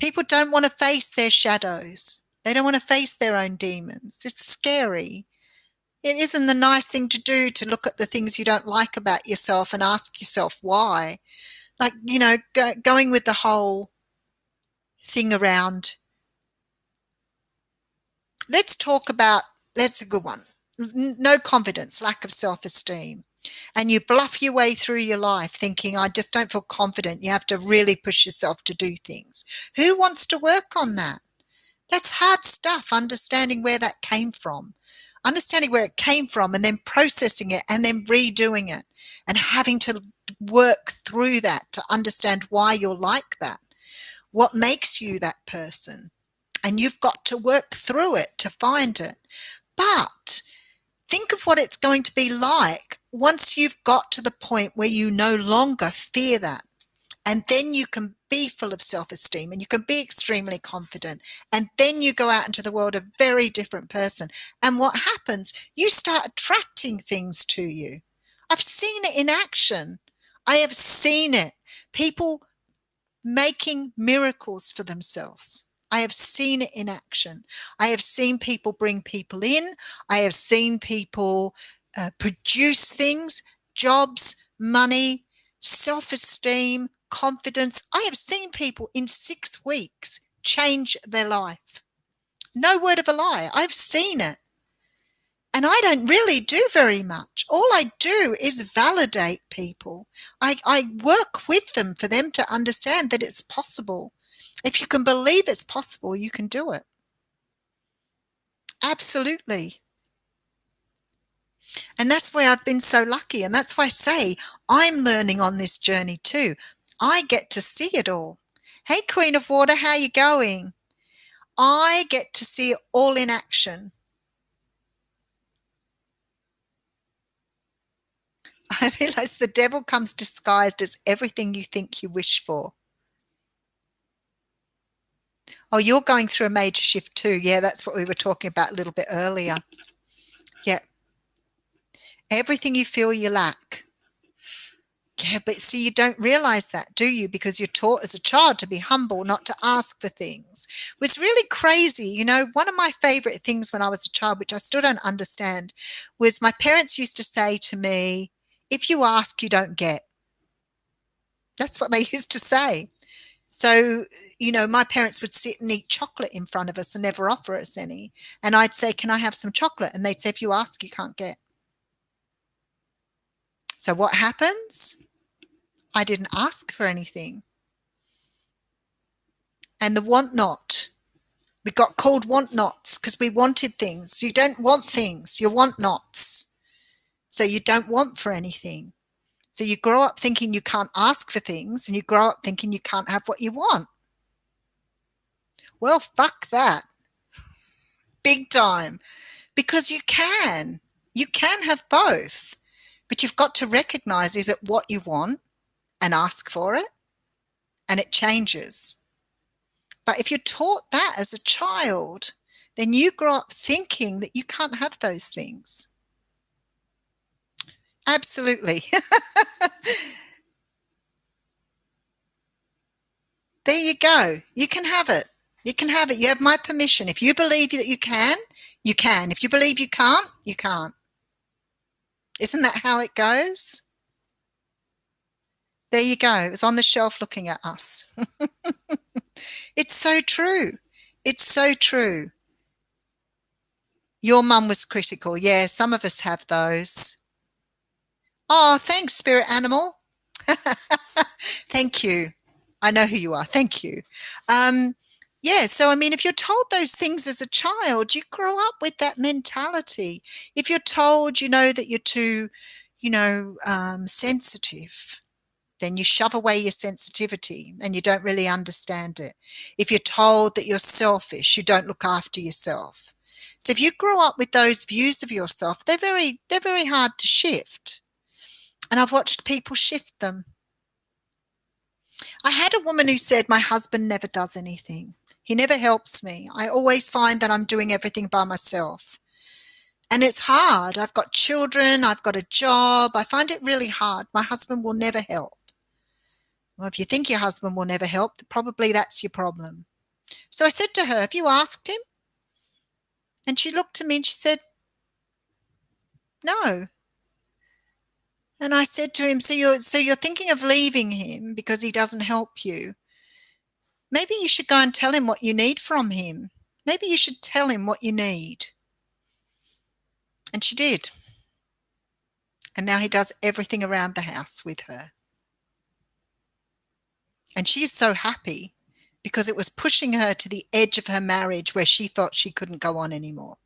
People don't want to face their shadows. They don't want to face their own demons. It's scary. It isn't the nice thing to do, to look at the things you don't like about yourself and ask yourself why. Like, going with the whole thing around. Let's talk about, that's a good one. No confidence, lack of self-esteem. And you bluff your way through your life thinking, I just don't feel confident. You have to really push yourself to do things. Who wants to work on that? That's hard stuff, understanding where that came from. Understanding where it came from and then processing it and then redoing it and having to work through that to understand why you're like that. What makes you that person? And you've got to work through it to find it. But think of what it's going to be like once you've got to the point where you no longer fear that. And then you can be full of self-esteem and you can be extremely confident. And then you go out into the world a very different person. And what happens? You start attracting things to you. I've seen it in action. I have seen it. People making miracles for themselves. I have seen it in action. I have seen people bring people in. I have seen people produce things, jobs, money, self-esteem, confidence. I have seen people in 6 weeks change their life. No word of a lie. I've seen it. And I don't really do very much. All I do is validate people. I work with them for them to understand that it's possible. If you can believe it's possible, you can do it. Absolutely. And that's why I've been so lucky. And that's why I say I'm learning on this journey too. I get to see it all. Hey, Queen of Water, how are you going? I get to see it all in action. I realize the devil comes disguised as everything you think you wish for. Oh, you're going through a major shift too. Yeah, that's what we were talking about a little bit earlier. Yeah. Everything you feel you lack. Yeah, but see, you don't realize that, do you? Because you're taught as a child to be humble, not to ask for things. It was really crazy. You know, one of my favorite things when I was a child, which I still don't understand, was my parents used to say to me, if you ask, you don't get. That's what they used to say. So, you know, my parents would sit and eat chocolate in front of us and never offer us any. And I'd say, can I have some chocolate? And they'd say, if you ask, you can't get. So what happens? I didn't ask for anything. And the want not. We got called want nots because we wanted things. You don't want things, you want nots. So you don't want for anything. So you grow up thinking you can't ask for things, and you grow up thinking you can't have what you want. Well, fuck that. Big time. Because you can. You can have both. But you've got to recognize, is it what you want, and ask for it, and it changes. But if you're taught that as a child, then you grow up thinking that you can't have those things. Absolutely. There you go. You can have it. You can have it. You have my permission. If you believe that you can, you can. If you believe you can't, you can't. Isn't that how it goes? There you go. It's on the shelf looking at us. It's so true. It's so true. Your mum was critical. Yeah, some of us have those. Oh, thanks, spirit animal. Thank you. I know who you are. Thank you. Yeah, so I mean, if you're told those things as a child, you grow up with that mentality. If you're told, you know, that you're too, sensitive, then you shove away your sensitivity and you don't really understand it. If you're told that you're selfish, you don't look after yourself. So if you grow up with those views of yourself, they're very hard to shift. And I've watched people shift them. I had a woman who said, my husband never does anything. He never helps me. I always find that I'm doing everything by myself. And it's hard. I've got children. I've got a job. I find it really hard. My husband will never help. Well, if you think your husband will never help, probably that's your problem. So I said to her, have you asked him? And she looked at me and she said, no. And I said to him, so you're thinking of leaving him because he doesn't help you. Maybe you should go and tell him what you need from him. Maybe you should tell him what you need. And she did. And now he does everything around the house with her. And she's so happy because it was pushing her to the edge of her marriage where she thought she couldn't go on anymore.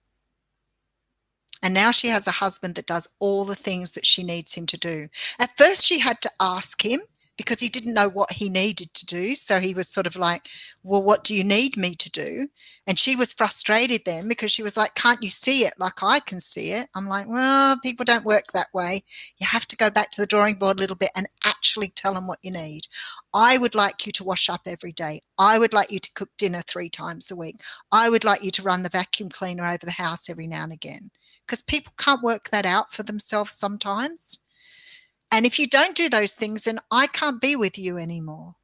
And now she has a husband that does all the things that she needs him to do. At first, she had to ask him because he didn't know what he needed to do. So he was sort of like, well, what do you need me to do? And she was frustrated then because she was like, can't you see it like I can see it? I'm like, well, people don't work that way. You have to go back to the drawing board a little bit and actually tell them what you need. I would like you to wash up every day. I would like you to cook dinner 3 times a week. I would like you to run the vacuum cleaner over the house every now and again. Because people can't work that out for themselves sometimes. And if you don't do those things, then I can't be with you anymore.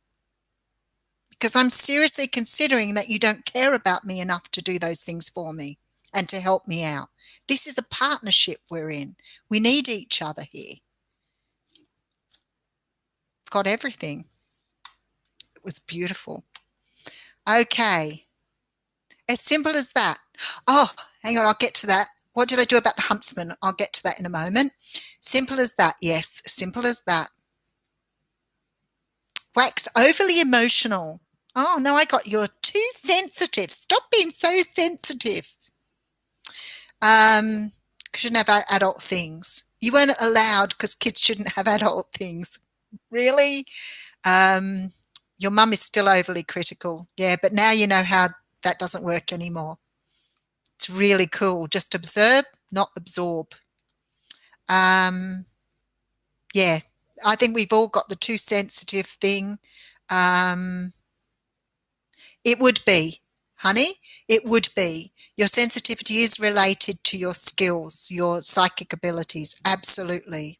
Because I'm seriously considering that you don't care about me enough to do those things for me and to help me out. This is a partnership we're in. We need each other here. Got everything. It was beautiful. Okay. As simple as that. Oh, hang on, I'll get to that. What did I do about the huntsman? I'll get to that in a moment. Simple as that. Yes, simple as that. Wax overly emotional. Oh, no, I got you're too sensitive. Stop being so sensitive. Shouldn't have adult things. You weren't allowed because kids shouldn't have adult things. Really? Your mum is still overly critical. Yeah, but now you know how that doesn't work anymore. It's really cool. Just observe, not absorb. Yeah, I think we've all got the too sensitive thing. It would be, honey, it would be. Your sensitivity is related to your skills, your psychic abilities. Absolutely.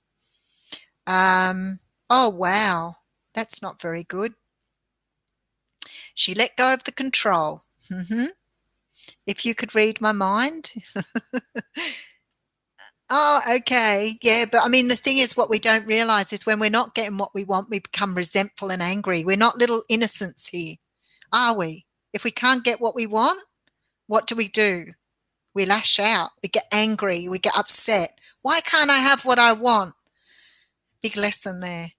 Oh, wow. That's not very good. She let go of the control. If you could read my mind. Oh, okay. Yeah, but I mean, the thing is, what we don't realize is when we're not getting what we want, we become resentful and angry. We're not little innocents here, are we? If we can't get what we want, what do? We lash out. We get angry. We get upset. Why can't I have what I want? Big lesson there.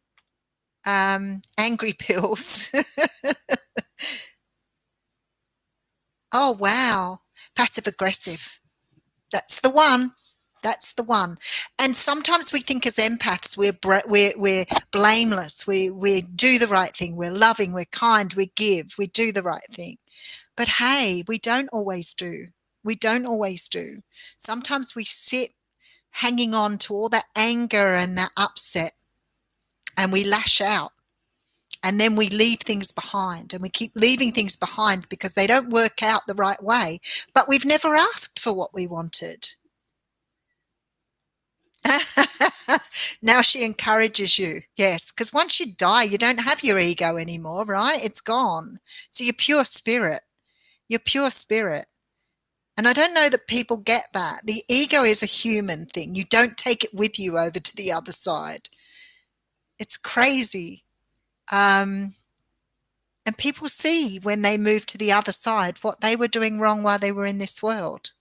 Angry pills. Oh, wow. Passive aggressive. That's the one. That's the one. And sometimes we think as empaths we're blameless. We do the right thing. We're loving. We're kind. We give. We do the right thing. But hey, we don't always do. We don't always do. Sometimes we sit hanging on to all that anger and that upset, and we lash out. And then we leave things behind, and we keep leaving things behind because they don't work out the right way. But we've never asked for what we wanted. Now she encourages you. Yes, because once you die, you don't have your ego anymore, right? It's gone. So you're pure spirit. You're pure spirit. And I don't know that people get that. The ego is a human thing. You don't take it with you over to the other side. It's crazy. And people see when they move to the other side what they were doing wrong while they were in this world.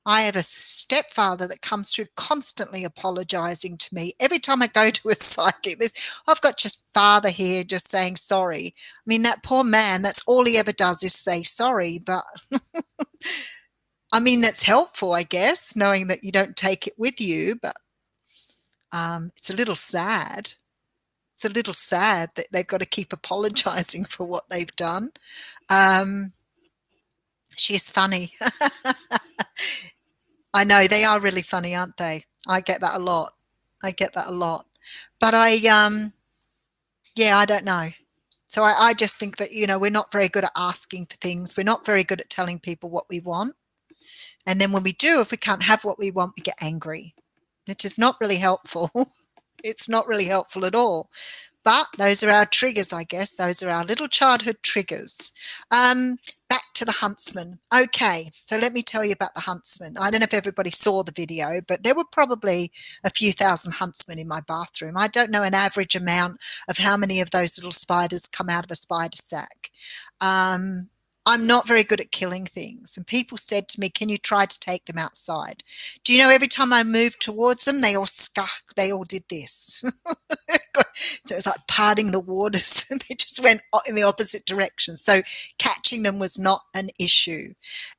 I have a stepfather that comes through constantly apologizing to me. Every time I go to a psychic, I've got just father here just saying sorry. I mean, that poor man, that's all he ever does is say sorry. But I mean, that's helpful, I guess, knowing that you don't take it with you. But it's a little sad. It's a little sad that they've got to keep apologizing for what they've done. She is funny. I know, they are really funny, aren't they? I get that a lot. I get that a lot. But yeah, I don't know. So I just think that, we're not very good at asking for things. We're not very good at telling people what we want. And then when we do, if we can't have what we want, we get angry, which is not really helpful. It's not really helpful at all. But those are our triggers, I guess. Those are our little childhood triggers. Back to the huntsman. Okay, so let me tell you about the huntsman. I don't know if everybody saw the video, but there were probably a few thousand huntsmen in my bathroom. I don't know an average amount of how many of those little spiders come out of a spider sack. I'm not very good at killing things. And people said to me, can you try to take them outside? Do you know, every time I moved towards them, they all did this. So it was like parting the waters, and they just went in the opposite direction. So catching them was not an issue.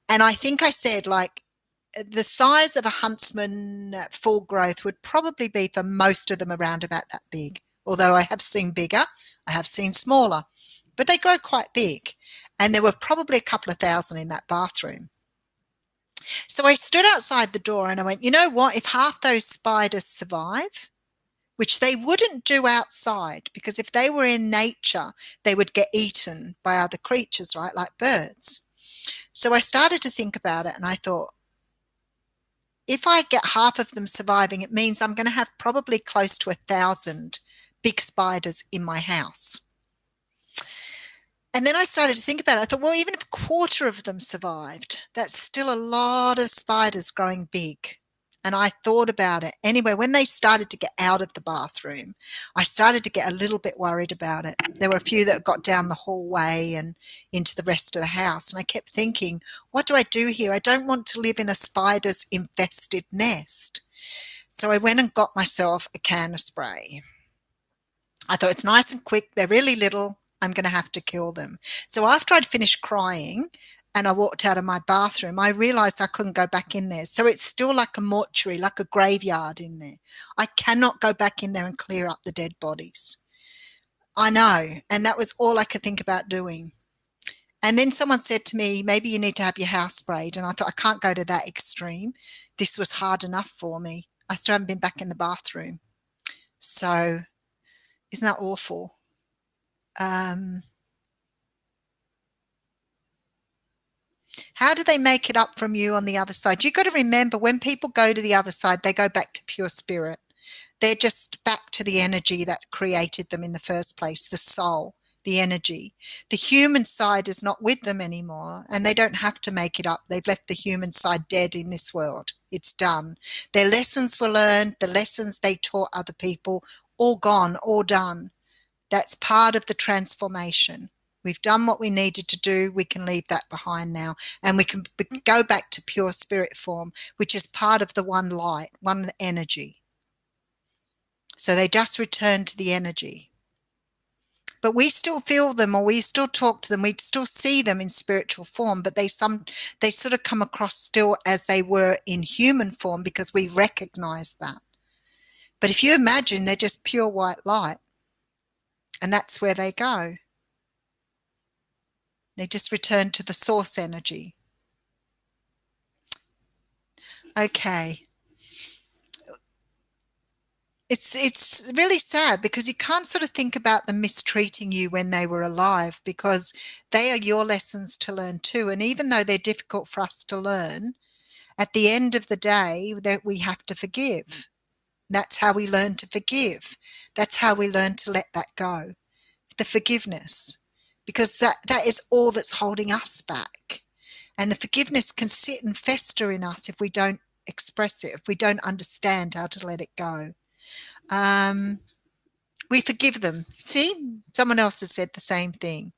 And I think I said, like, the size of a huntsman at full growth would probably be for most of them around about that big. Although I have seen bigger, I have seen smaller, but they grow quite big. And there were probably a couple of thousand in that bathroom. So I stood outside the door and I went, you know what? If half those spiders survive, which they wouldn't do outside, because if they were in nature, they would get eaten by other creatures, right? Like birds. So I started to think about it and I thought, if I get half of them surviving, it means I'm going to have probably close to 1,000 big spiders in my house. And then I started to think about it. I thought, well, even if a quarter of them survived, that's still a lot of spiders growing big. And I thought about it. Anyway, when they started to get out of the bathroom, I started to get a little bit worried about it. There were a few that got down the hallway and into the rest of the house. And I kept thinking, what do I do here? I don't want to live in a spider's infested nest. So I went and got myself a can of spray. I thought, it's nice and quick. They're really little. I'm going to have to kill them. So after I'd finished crying and I walked out of my bathroom, I realized I couldn't go back in there. So it's still like a mortuary, like a graveyard in there. I cannot go back in there and clear up the dead bodies. I know. And that was all I could think about doing. And then someone said to me, maybe you need to have your house sprayed. And I thought, I can't go to that extreme. This was hard enough for me. I still haven't been back in the bathroom. So isn't that awful? How do they make it up from you on the other side? You've got to remember, when people go to the other side, they go back to pure spirit. They're just back to the energy that created them in the first place, the soul, the energy. The human side is not with them anymore, and they don't have to make it up. They've left the human side dead in this world. It's done. Their lessons were learned, the lessons they taught other people, all gone, all done. That's part of the transformation. We've done what we needed to do. We can leave that behind now, and we can go back to pure spirit form, which is part of the one light, one energy. So they just return to the energy. But we still feel them, or we still talk to them. We still see them in spiritual form, but they sort of come across still as they were in human form, because we recognize that. But if you imagine, they're just pure white light, and that's where they go. They just return to the source energy. Okay. It's really sad, because you can't sort of think about them mistreating you when they were alive, because they are your lessons to learn too. And even though they're difficult for us to learn, at the end of the day, that we have to forgive. That's how we learn to forgive. That's how we learn to let that go. The forgiveness, because that is all that's holding us back. And the forgiveness can sit and fester in us if we don't express it, if we don't understand how to let it go. We forgive them. See, someone else has said the same thing.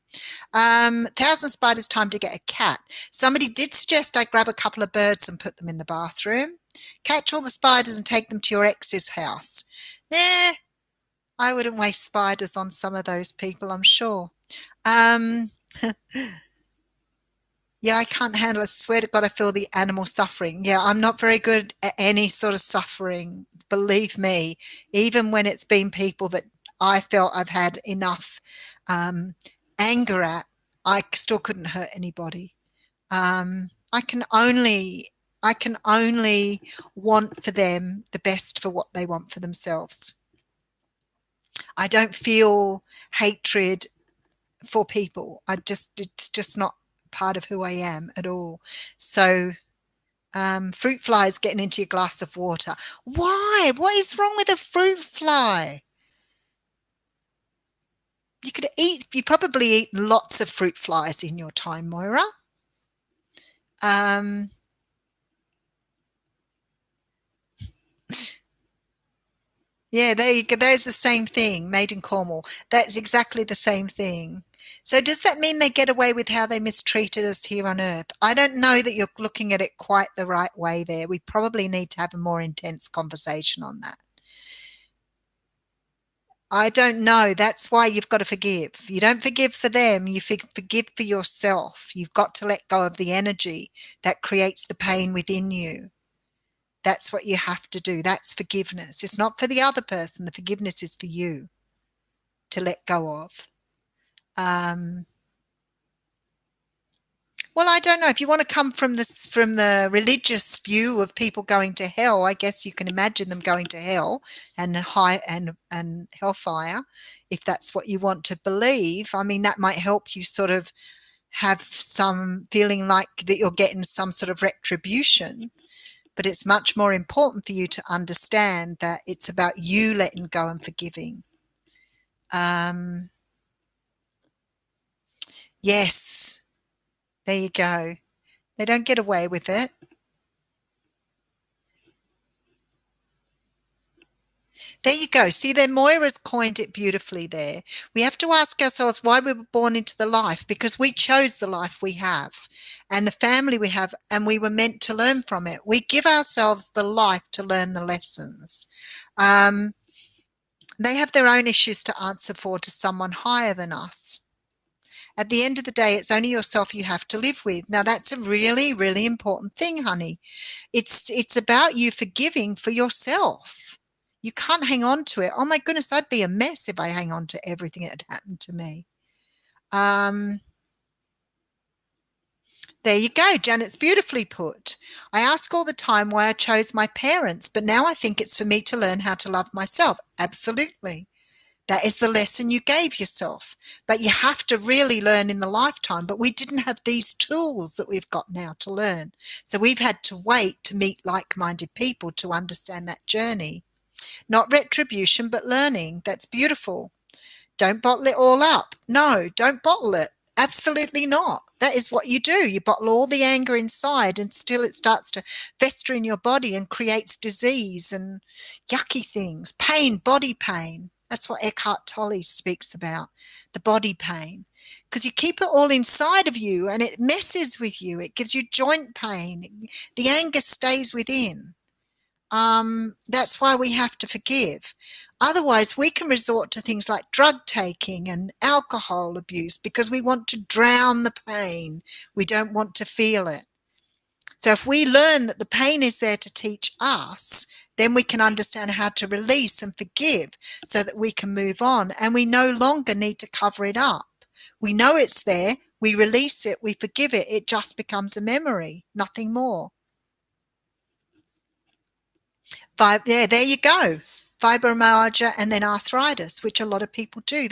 1,000 spiders, time to get a cat. Somebody did suggest I grab a couple of birds and put them in the bathroom. Catch all the spiders and take them to your ex's house. Nah, I wouldn't waste spiders on some of those people, I'm sure. Yeah, I can't handle it. I swear to God, I feel the animal suffering. Yeah, I'm not very good at any sort of suffering. Believe me, even when it's been people that I felt I've had enough anger at, I still couldn't hurt anybody. I can only want for them the best for what they want for themselves. I don't feel hatred for people. It's just not part of who I am at all. So fruit flies getting into your glass of water. Why? What is wrong with a fruit fly? You probably eat lots of fruit flies in your time, Moira. Yeah, there you go. There's the same thing, made in Cornwall. That's exactly the same thing. So does that mean they get away with how they mistreated us here on Earth? I don't know that you're looking at it quite the right way there. We probably need to have a more intense conversation on that. I don't know. That's why you've got to forgive. You don't forgive for them. You forgive for yourself. You've got to let go of the energy that creates the pain within you. That's what you have to do. That's forgiveness. It's not for the other person. The forgiveness is for you to let go of. Well, I don't know. If you want to come from the religious view of people going to hell, I guess you can imagine them going to hell and hellfire, if that's what you want to believe. I mean, that might help you sort of have some feeling like that you're getting some sort of retribution. But it's much more important for you to understand that it's about you letting go and forgiving. Yes, there you go. They don't get away with it. There you go. See there, Moira's coined it beautifully there. We have to ask ourselves why we were born into the life, because we chose the life we have and the family we have, and we were meant to learn from it. We give ourselves the life to learn the lessons. They have their own issues to answer for to someone higher than us. At the end of the day, it's only yourself you have to live with. Now, that's a really, really important thing, honey. It's about you forgiving for yourself. You can't hang on to it. Oh my goodness, I'd be a mess if I hang on to everything that happened to me. There you go, Janet's beautifully put. I ask all the time why I chose my parents, but now I think it's for me to learn how to love myself. Absolutely. That is the lesson you gave yourself. But you have to really learn in the lifetime. But we didn't have these tools that we've got now to learn. So we've had to wait to meet like-minded people to understand that journey. Not retribution, but learning. That's beautiful. Don't bottle it all up. No, don't bottle it. Absolutely not. That is what you do. You bottle all the anger inside, and still it starts to fester in your body and creates disease and yucky things. Pain, body pain. That's what Eckhart Tolle speaks about, the body pain. Because you keep it all inside of you and it messes with you. It gives you joint pain. The anger stays within. That's why we have to forgive. Otherwise, we can resort to things like drug taking and alcohol abuse because we want to drown the pain. We don't want to feel it. So if we learn that the pain is there to teach us, then we can understand how to release and forgive so that we can move on. And we no longer need to cover it up. We know it's there. We release it. We forgive it. It just becomes a memory, nothing more. Yeah, there you go. Fibromyalgia and then arthritis, which a lot of people do.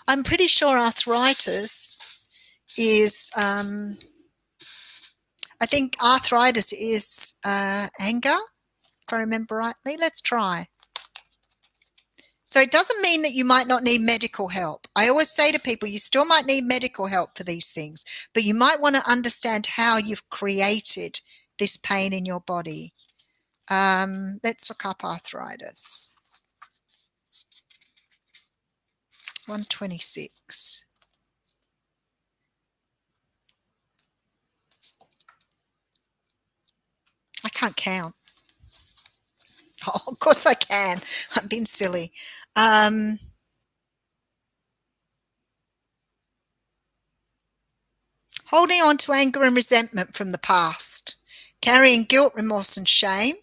I'm pretty sure arthritis is, I think arthritis is anger, if I remember rightly. Let's try. So it doesn't mean that you might not need medical help. I always say to people, you still might need medical help for these things, but you might want to understand how you've created this pain in your body. Let's look up arthritis. 126. I can't count. Oh, of course I can. I'm being silly. Holding on to anger and resentment from the past. Carrying guilt, remorse and shame.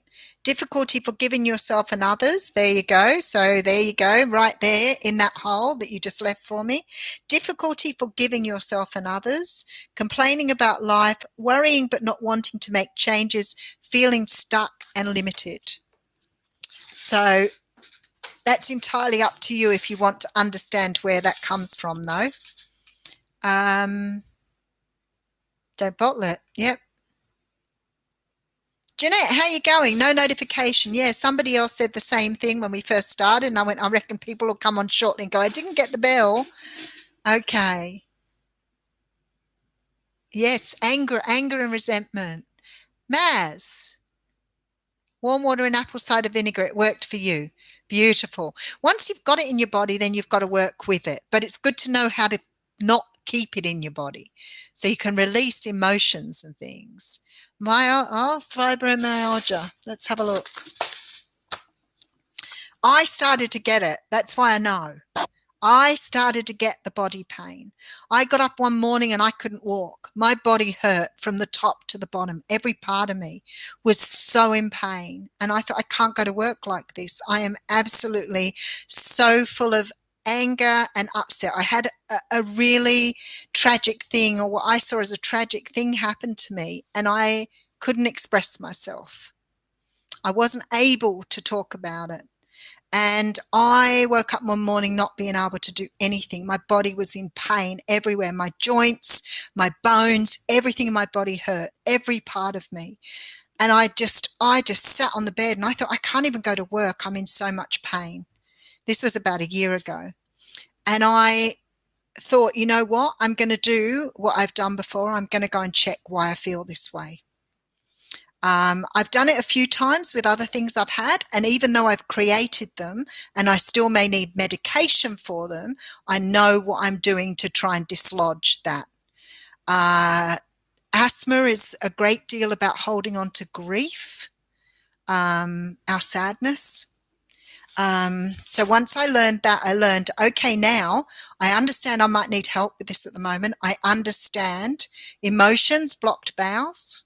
Difficulty forgiving yourself and others. There you go. So there you go, right there in that hole that you just left for me. Difficulty forgiving yourself and others. Complaining about life. Worrying but not wanting to make changes. Feeling stuck and limited. So that's entirely up to you if you want to understand where that comes from, though. Don't bottle it. Yep. Jeanette, how are you going? No notification. Yeah, somebody else said the same thing when we first started, and I went, I reckon people will come on shortly and go, I didn't get the bell. Okay. Yes, anger and resentment. Maz, warm water and apple cider vinegar, it worked for you. Beautiful. Once you've got it in your body, then you've got to work with it. But it's good to know how to not keep it in your body so you can release emotions and things. Fibromyalgia. Let's have a look. I started to get it. That's why I know. I started to get the body pain. I got up one morning and I couldn't walk. My body hurt from the top to the bottom. Every part of me was so in pain. And I thought, I can't go to work like this. I am absolutely so full of anger and upset. I had a really tragic thing, or what I saw as a tragic thing, happen to me, and I couldn't express myself. I wasn't able to talk about it. And I woke up one morning not being able to do anything. My body was in pain everywhere. My joints, my bones, everything in my body hurt, every part of me. And I just sat on the bed and I thought, I can't even go to work. I'm in so much pain. This was about a year ago. And I thought, you know what? I'm going to do what I've done before. I'm going to go and check why I feel this way. I've done it a few times with other things I've had, and even though I've created them and I still may need medication for them, I know what I'm doing to try and dislodge that. Asthma is a great deal about holding on to grief, our sadness. So once I learned that, I learned, okay, now I understand I might need help with this at the moment. I understand emotions, blocked bowels.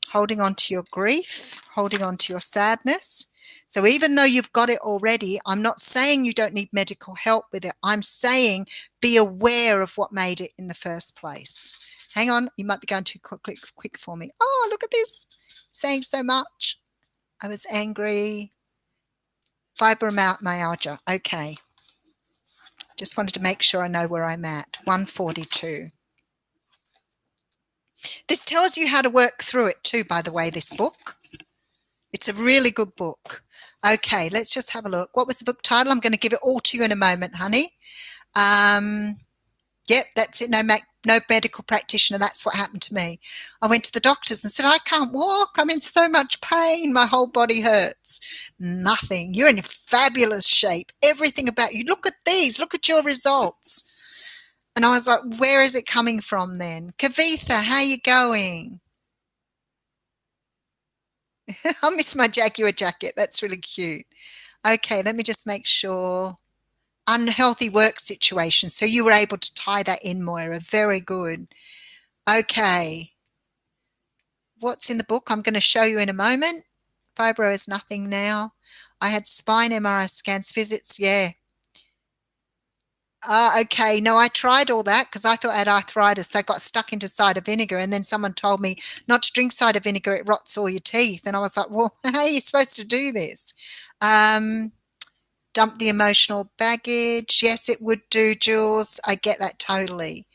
Holding on to your grief, holding on to your sadness. So even though you've got it already, I'm not saying you don't need medical help with it. I'm saying be aware of what made it in the first place. Hang on, you might be going too quick for me. Oh, look at this, saying so much. I was angry. Fibromyalgia. Okay. Just wanted to make sure I know where I'm at. 142. This tells you how to work through it too, by the way, this book. It's a really good book. Okay, let's just have a look. What was the book title? I'm going to give it all to you in a moment, honey. Yep, that's it. No medical practitioner. That's what happened to me. I went to the doctors and said, I can't walk. I'm in so much pain. My whole body hurts. Nothing. You're in fabulous shape. Everything about you. Look at these. Look at your results. And I was like, where is it coming from then? Kavitha, how you going? I miss my Jaguar jacket. That's really cute. Okay, let me just make sure. Unhealthy work situation. So you were able to tie that in, Moira. Very good. Okay. What's in the book? I'm going to show you in a moment. Fibro is nothing now. I had spine MRI scans, visits. Yeah. Okay. No, I tried all that because I thought I had arthritis. So I got stuck into cider vinegar, and then someone told me not to drink cider vinegar. It rots all your teeth. And I was like, well, how are you supposed to do this? Dump the emotional baggage. Yes, it would do, Jules. I get that totally.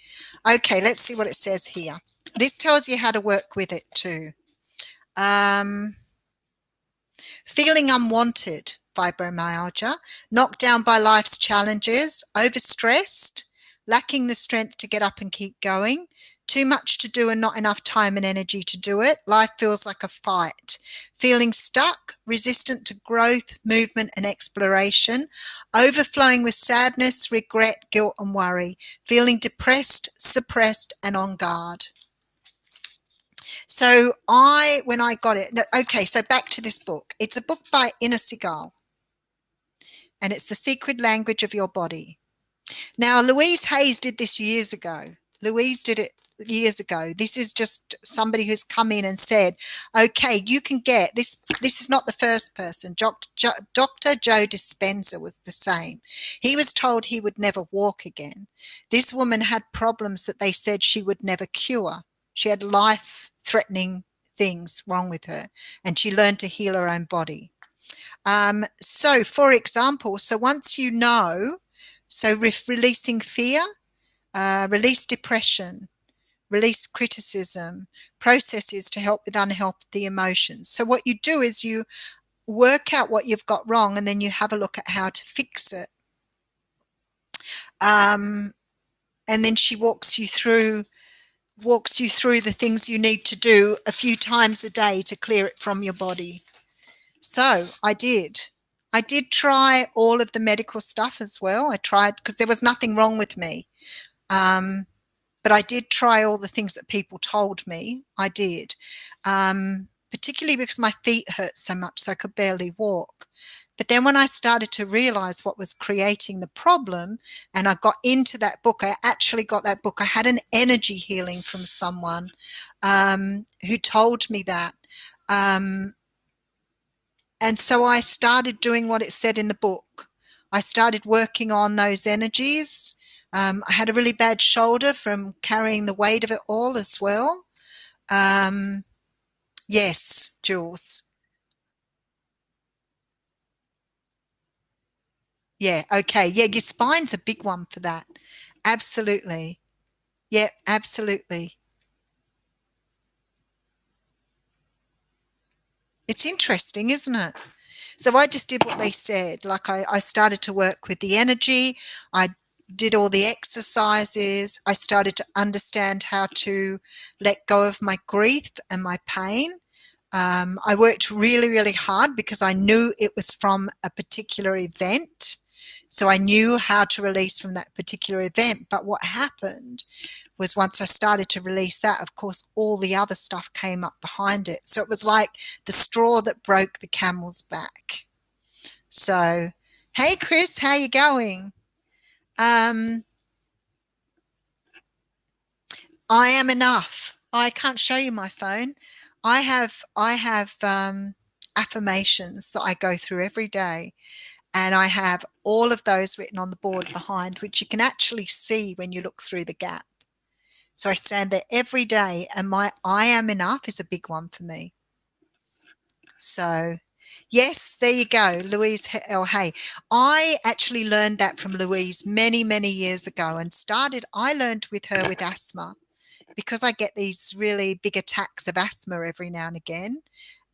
Okay, let's see what it says here. This tells you how to work with it too. Feeling unwanted, fibromyalgia, knocked down by life's challenges, overstressed, lacking the strength to get up and keep going, too much to do and not enough time and energy to do it. Life feels like a fight. Feeling stuck, resistant to growth, movement and exploration, overflowing with sadness, regret, guilt and worry, feeling depressed, suppressed and on guard. So when I got it, okay, so back to this book. It's a book by Inna Segal, and it's The Secret Language of Your Body. Now, Louise Hayes did this years ago. Louise did it years ago. This is just somebody who's come in and said, okay, you can get this. This is not the first person. Dr. Joe Dispenza was the same. He was told he would never walk again. This woman had problems that they said she would never cure. She had life-threatening things wrong with her, and she learned to heal her own body. So, for example, once you know, releasing fear, release depression, release criticism, processes to help with unhealthy emotions. So what you do is you work out what you've got wrong, and then you have a look at how to fix it. And then she walks you through the things you need to do a few times a day to clear it from your body. So I did try all of the medical stuff as well. I tried because there was nothing wrong with me. But I did try all the things that people told me. I did, particularly because my feet hurt so much, so I could barely walk. But then when I started to realize what was creating the problem, and I got into that book, I actually got that book. I had an energy healing from someone who told me that. And so I started doing what it said in the book. I started working on those energies. I had a really bad shoulder from carrying the weight of it all as well. Yes, Jules. Yeah, okay. Yeah, your spine's a big one for that. Absolutely. Yeah, absolutely. It's interesting, isn't it? So I just did what they said. Like I started to work with the energy. I did all the exercises. I started to understand how to let go of my grief and my pain. I worked really, really hard because I knew it was from a particular event. So I knew how to release from that particular event. But what happened was once I started to release that, of course, all the other stuff came up behind it. So it was like the straw that broke the camel's back. So, hey, Chris, how you going? I am enough. I can't show you my phone. I have affirmations that I go through every day, and I have all of those written on the board behind, which you can actually see when you look through the gap. So I stand there every day, and my I am enough is a big one for me. So, Yes, there you go, Louise L. Hay. I actually learned that from Louise many, many years ago and I learned with her with asthma because I get these really big attacks of asthma every now and again.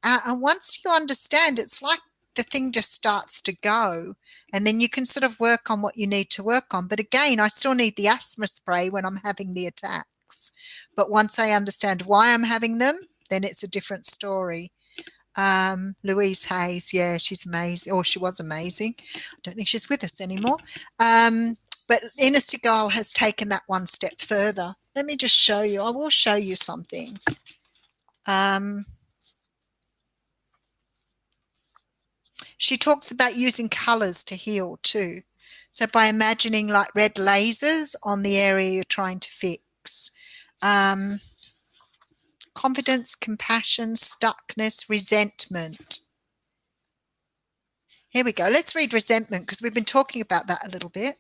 And once you understand, it's like the thing just starts to go, and then you can sort of work on what you need to work on. But again, I still need the asthma spray when I'm having the attacks. But once I understand why I'm having them, then it's a different story. Louise Hayes, yeah, she's amazing, or she was amazing. I don't think she's with us anymore. But Inna Segal has taken that one step further. Let me just show you. I will show you something. She talks about using colours to heal too. So by imagining like red lasers on the area you're trying to fix. Confidence, compassion, stuckness, resentment. Here we go. Let's read resentment because we've been talking about that a little bit.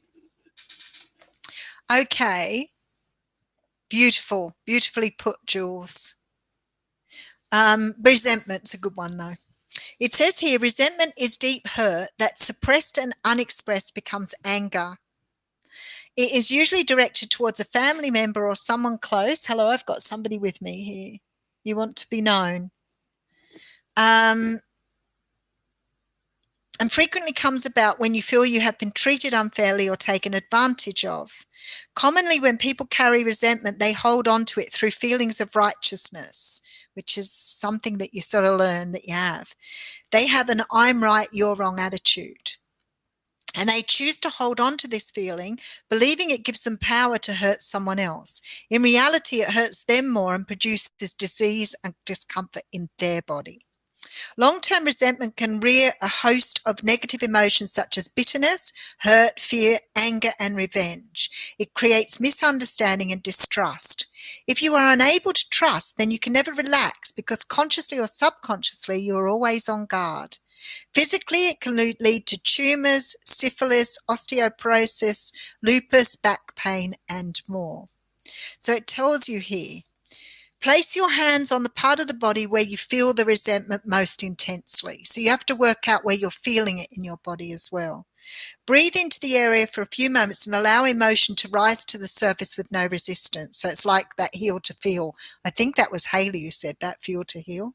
Okay. Beautiful. Beautifully put, Jules. Resentment's a good one though. It says here, resentment is deep hurt that suppressed and unexpressed becomes anger. It is usually directed towards a family member or someone close. Hello, I've got somebody with me here. You want to be known. And frequently comes about when you feel you have been treated unfairly or taken advantage of. Commonly, when people carry resentment, they hold on to it through feelings of righteousness, which is something that you sort of learn that you have. They have an I'm right, you're wrong attitude. And they choose to hold on to this feeling, believing it gives them power to hurt someone else. In reality, it hurts them more and produces disease and discomfort in their body. Long-term resentment can rear a host of negative emotions such as bitterness, hurt, fear, anger, and revenge. It creates misunderstanding and distrust. If you are unable to trust, then you can never relax because consciously or subconsciously you are always on guard. Physically, it can lead to tumors, syphilis, osteoporosis, lupus, back pain, and more. So it tells you here, place your hands on the part of the body where you feel the resentment most intensely. So you have to work out where you're feeling it in your body as well. Breathe into the area for a few moments and allow emotion to rise to the surface with no resistance. So it's like that heal to feel. I think that was Hayley who said that, feel to heal.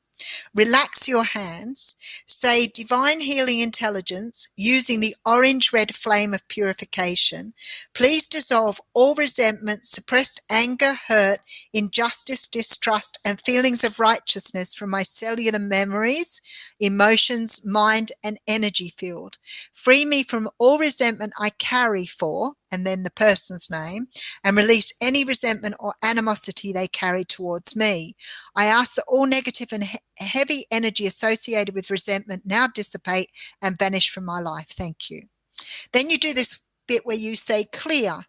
Relax your hands. Say divine healing intelligence using the orange-red flame of purification. Please dissolve all resentment, suppressed anger, hurt, injustice, distrust, and feelings of righteousness from my cellular memories, emotions, mind, and energy field. Free me from all resentment I carry for, and then the person's name, and release any resentment or animosity they carry towards me. I ask that all negative and heavy energy associated with resentment now dissipate and vanish from my life. Thank you. Then you do this bit where you say clear.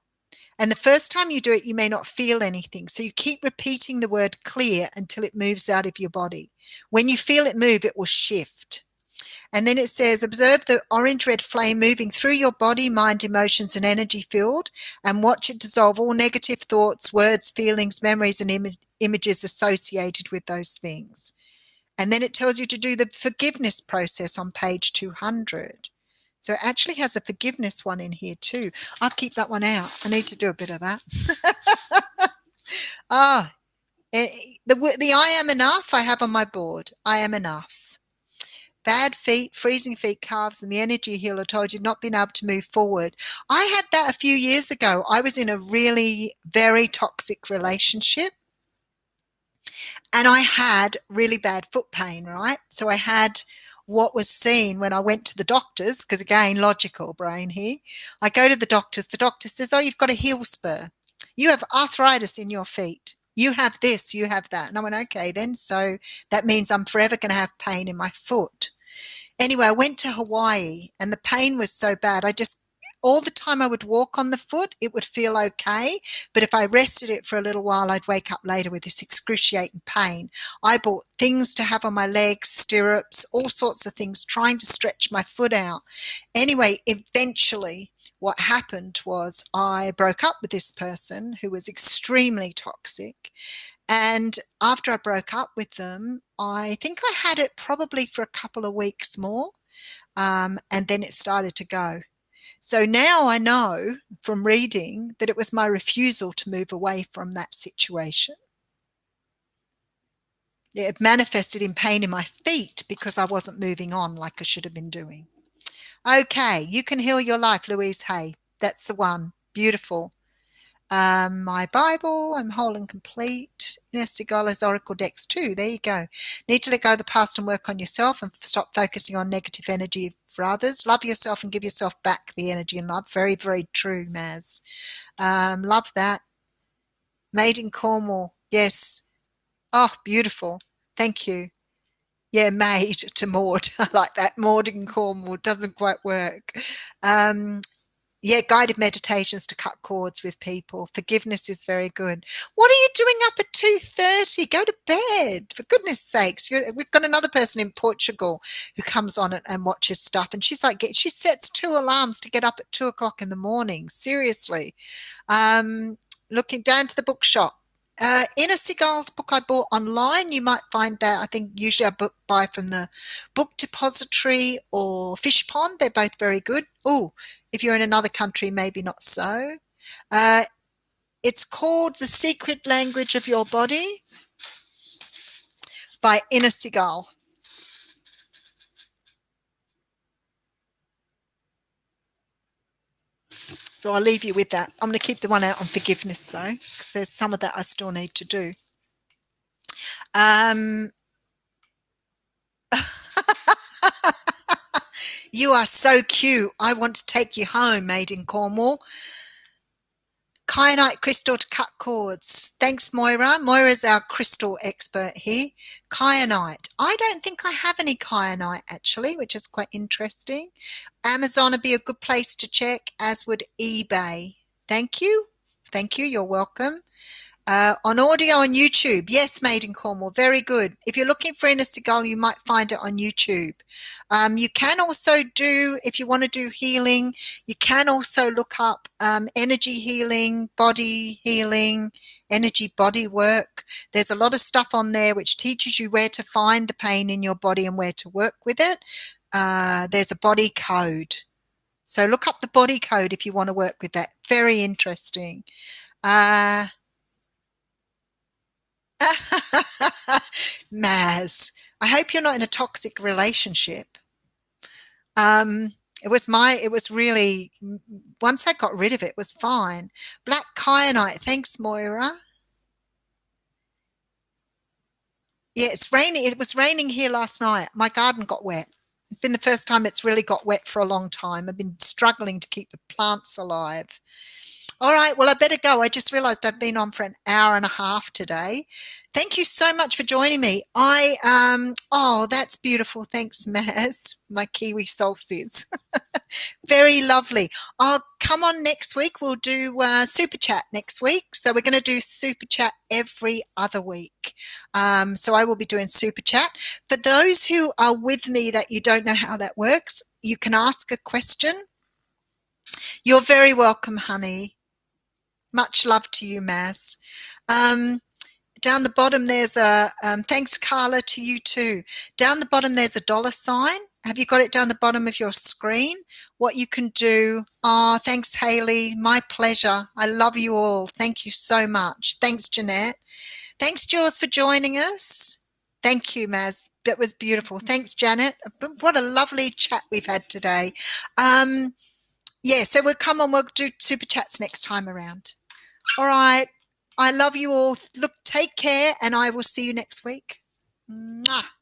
And the first time you do it, you may not feel anything. So you keep repeating the word clear until it moves out of your body. When you feel it move, it will shift. And then it says, observe the orange-red flame moving through your body, mind, emotions, and energy field, and watch it dissolve all negative thoughts, words, feelings, memories, and images associated with those things. And then it tells you to do the forgiveness process on page 200. So it actually has a forgiveness one in here too. I'll keep that one out. I need to do a bit of that. The I am enough I have on my board. I am enough. Bad feet, freezing feet, calves, and the energy healer told you not being able to move forward. I had that a few years ago. I was in a really very toxic relationship. And I had really bad foot pain, right? So I had what was seen when I went to the doctors, because again, logical brain here. I go to the doctors. The doctor says, oh, you've got a heel spur. You have arthritis in your feet. You have this, you have that. And I went, okay, then. So that means I'm forever going to have pain in my foot. Anyway, I went to Hawaii and the pain was so bad. All the time I would walk on the foot, it would feel okay. But if I rested it for a little while, I'd wake up later with this excruciating pain. I bought things to have on my legs, stirrups, all sorts of things, trying to stretch my foot out. Anyway, eventually what happened was I broke up with this person who was extremely toxic. And after I broke up with them, I think I had it probably for a couple of weeks more, and then it started to go. So now I know from reading that it was my refusal to move away from that situation. It manifested in pain in my feet because I wasn't moving on like I should have been doing. Okay, you can heal your life, Louise Hay. That's the one. Beautiful. My Bible, I'm whole and complete. Ines Sigala's Oracle decks too. There you go. Need to let go of the past and work on yourself and stop focusing on negative energy for others. Love yourself and give yourself back the energy and love. Very, very true, Maz. Love that. Made in Cornwall. Yes. Oh, beautiful. Thank you. Yeah, made to Maud. I like that. Maud in Cornwall doesn't quite work. Yeah, guided meditations to cut cords with people. Forgiveness is very good. What are you doing up at 2:30? Go to bed, for goodness sakes. We've got another person in Portugal who comes on and watches stuff, and she's like, she sets 2 alarms to get up at 2 o'clock in the morning. Seriously. Looking down to the bookshop. Inna Seagal's book I bought online. You might find that. I think usually I buy from the Book Depository or Fish Pond. They're both very good. Oh, if you're in another country, maybe not so. It's called The Secret Language of Your Body by Inna Seagal. So I'll leave you with that. I'm going to keep the one out on forgiveness, though, because there's some of that I still need to do. You are so cute. I want to take you home, Made in Cornwall. Kyanite crystal to cut cords. Thanks, Moira. Moira's our crystal expert here. Kyanite. I don't think I have any kyanite, actually, which is quite interesting. Amazon would be a good place to check, as would eBay. Thank you. Thank you. You're welcome. On audio on YouTube. Yes, Made in Cornwall. Very good. If you're looking for Inna Seagal, you might find it on YouTube. You can also do, if you want to do healing, you can also look up energy healing, body healing, energy body work. There's a lot of stuff on there which teaches you where to find the pain in your body and where to work with it. There's a body code. So look up the body code if you want to work with that. Very interesting. Maz, I hope you're not in a toxic relationship. It was really, once I got rid of it, it was fine. Black kyanite. Thanks, Moira. Yeah, it's raining. It was raining here last night. My garden got wet. It's been the first time it's really got wet for a long time. I've been struggling to keep the plants alive. All right, well, I better go. I just realized I've been on for an hour and a half today. Thank you so much for joining me. Oh, that's beautiful. Thanks, Maz. My Kiwi solstice. Very lovely. I'll come on next week. We'll do Super Chat next week. So we're going to do Super Chat every other week. So I will be doing Super Chat. For those who are with me that you don't know how that works, you can ask a question. You're very welcome, honey. Much love to you, Maz. Down the bottom, there's a, thanks, Carla, to you too. Down the bottom, there's a $sign. Have you got it down the bottom of your screen? What you can do. Oh, thanks, Hayley. My pleasure. I love you all. Thank you so much. Thanks, Jeanette. Thanks, Jules, for joining us. Thank you, Maz. That was beautiful. Thanks, Janet. What a lovely chat we've had today. Yeah, so we'll come on. We'll do Super Chats next time around. All right. I love you all. Look, take care, and I will see you next week. Mwah.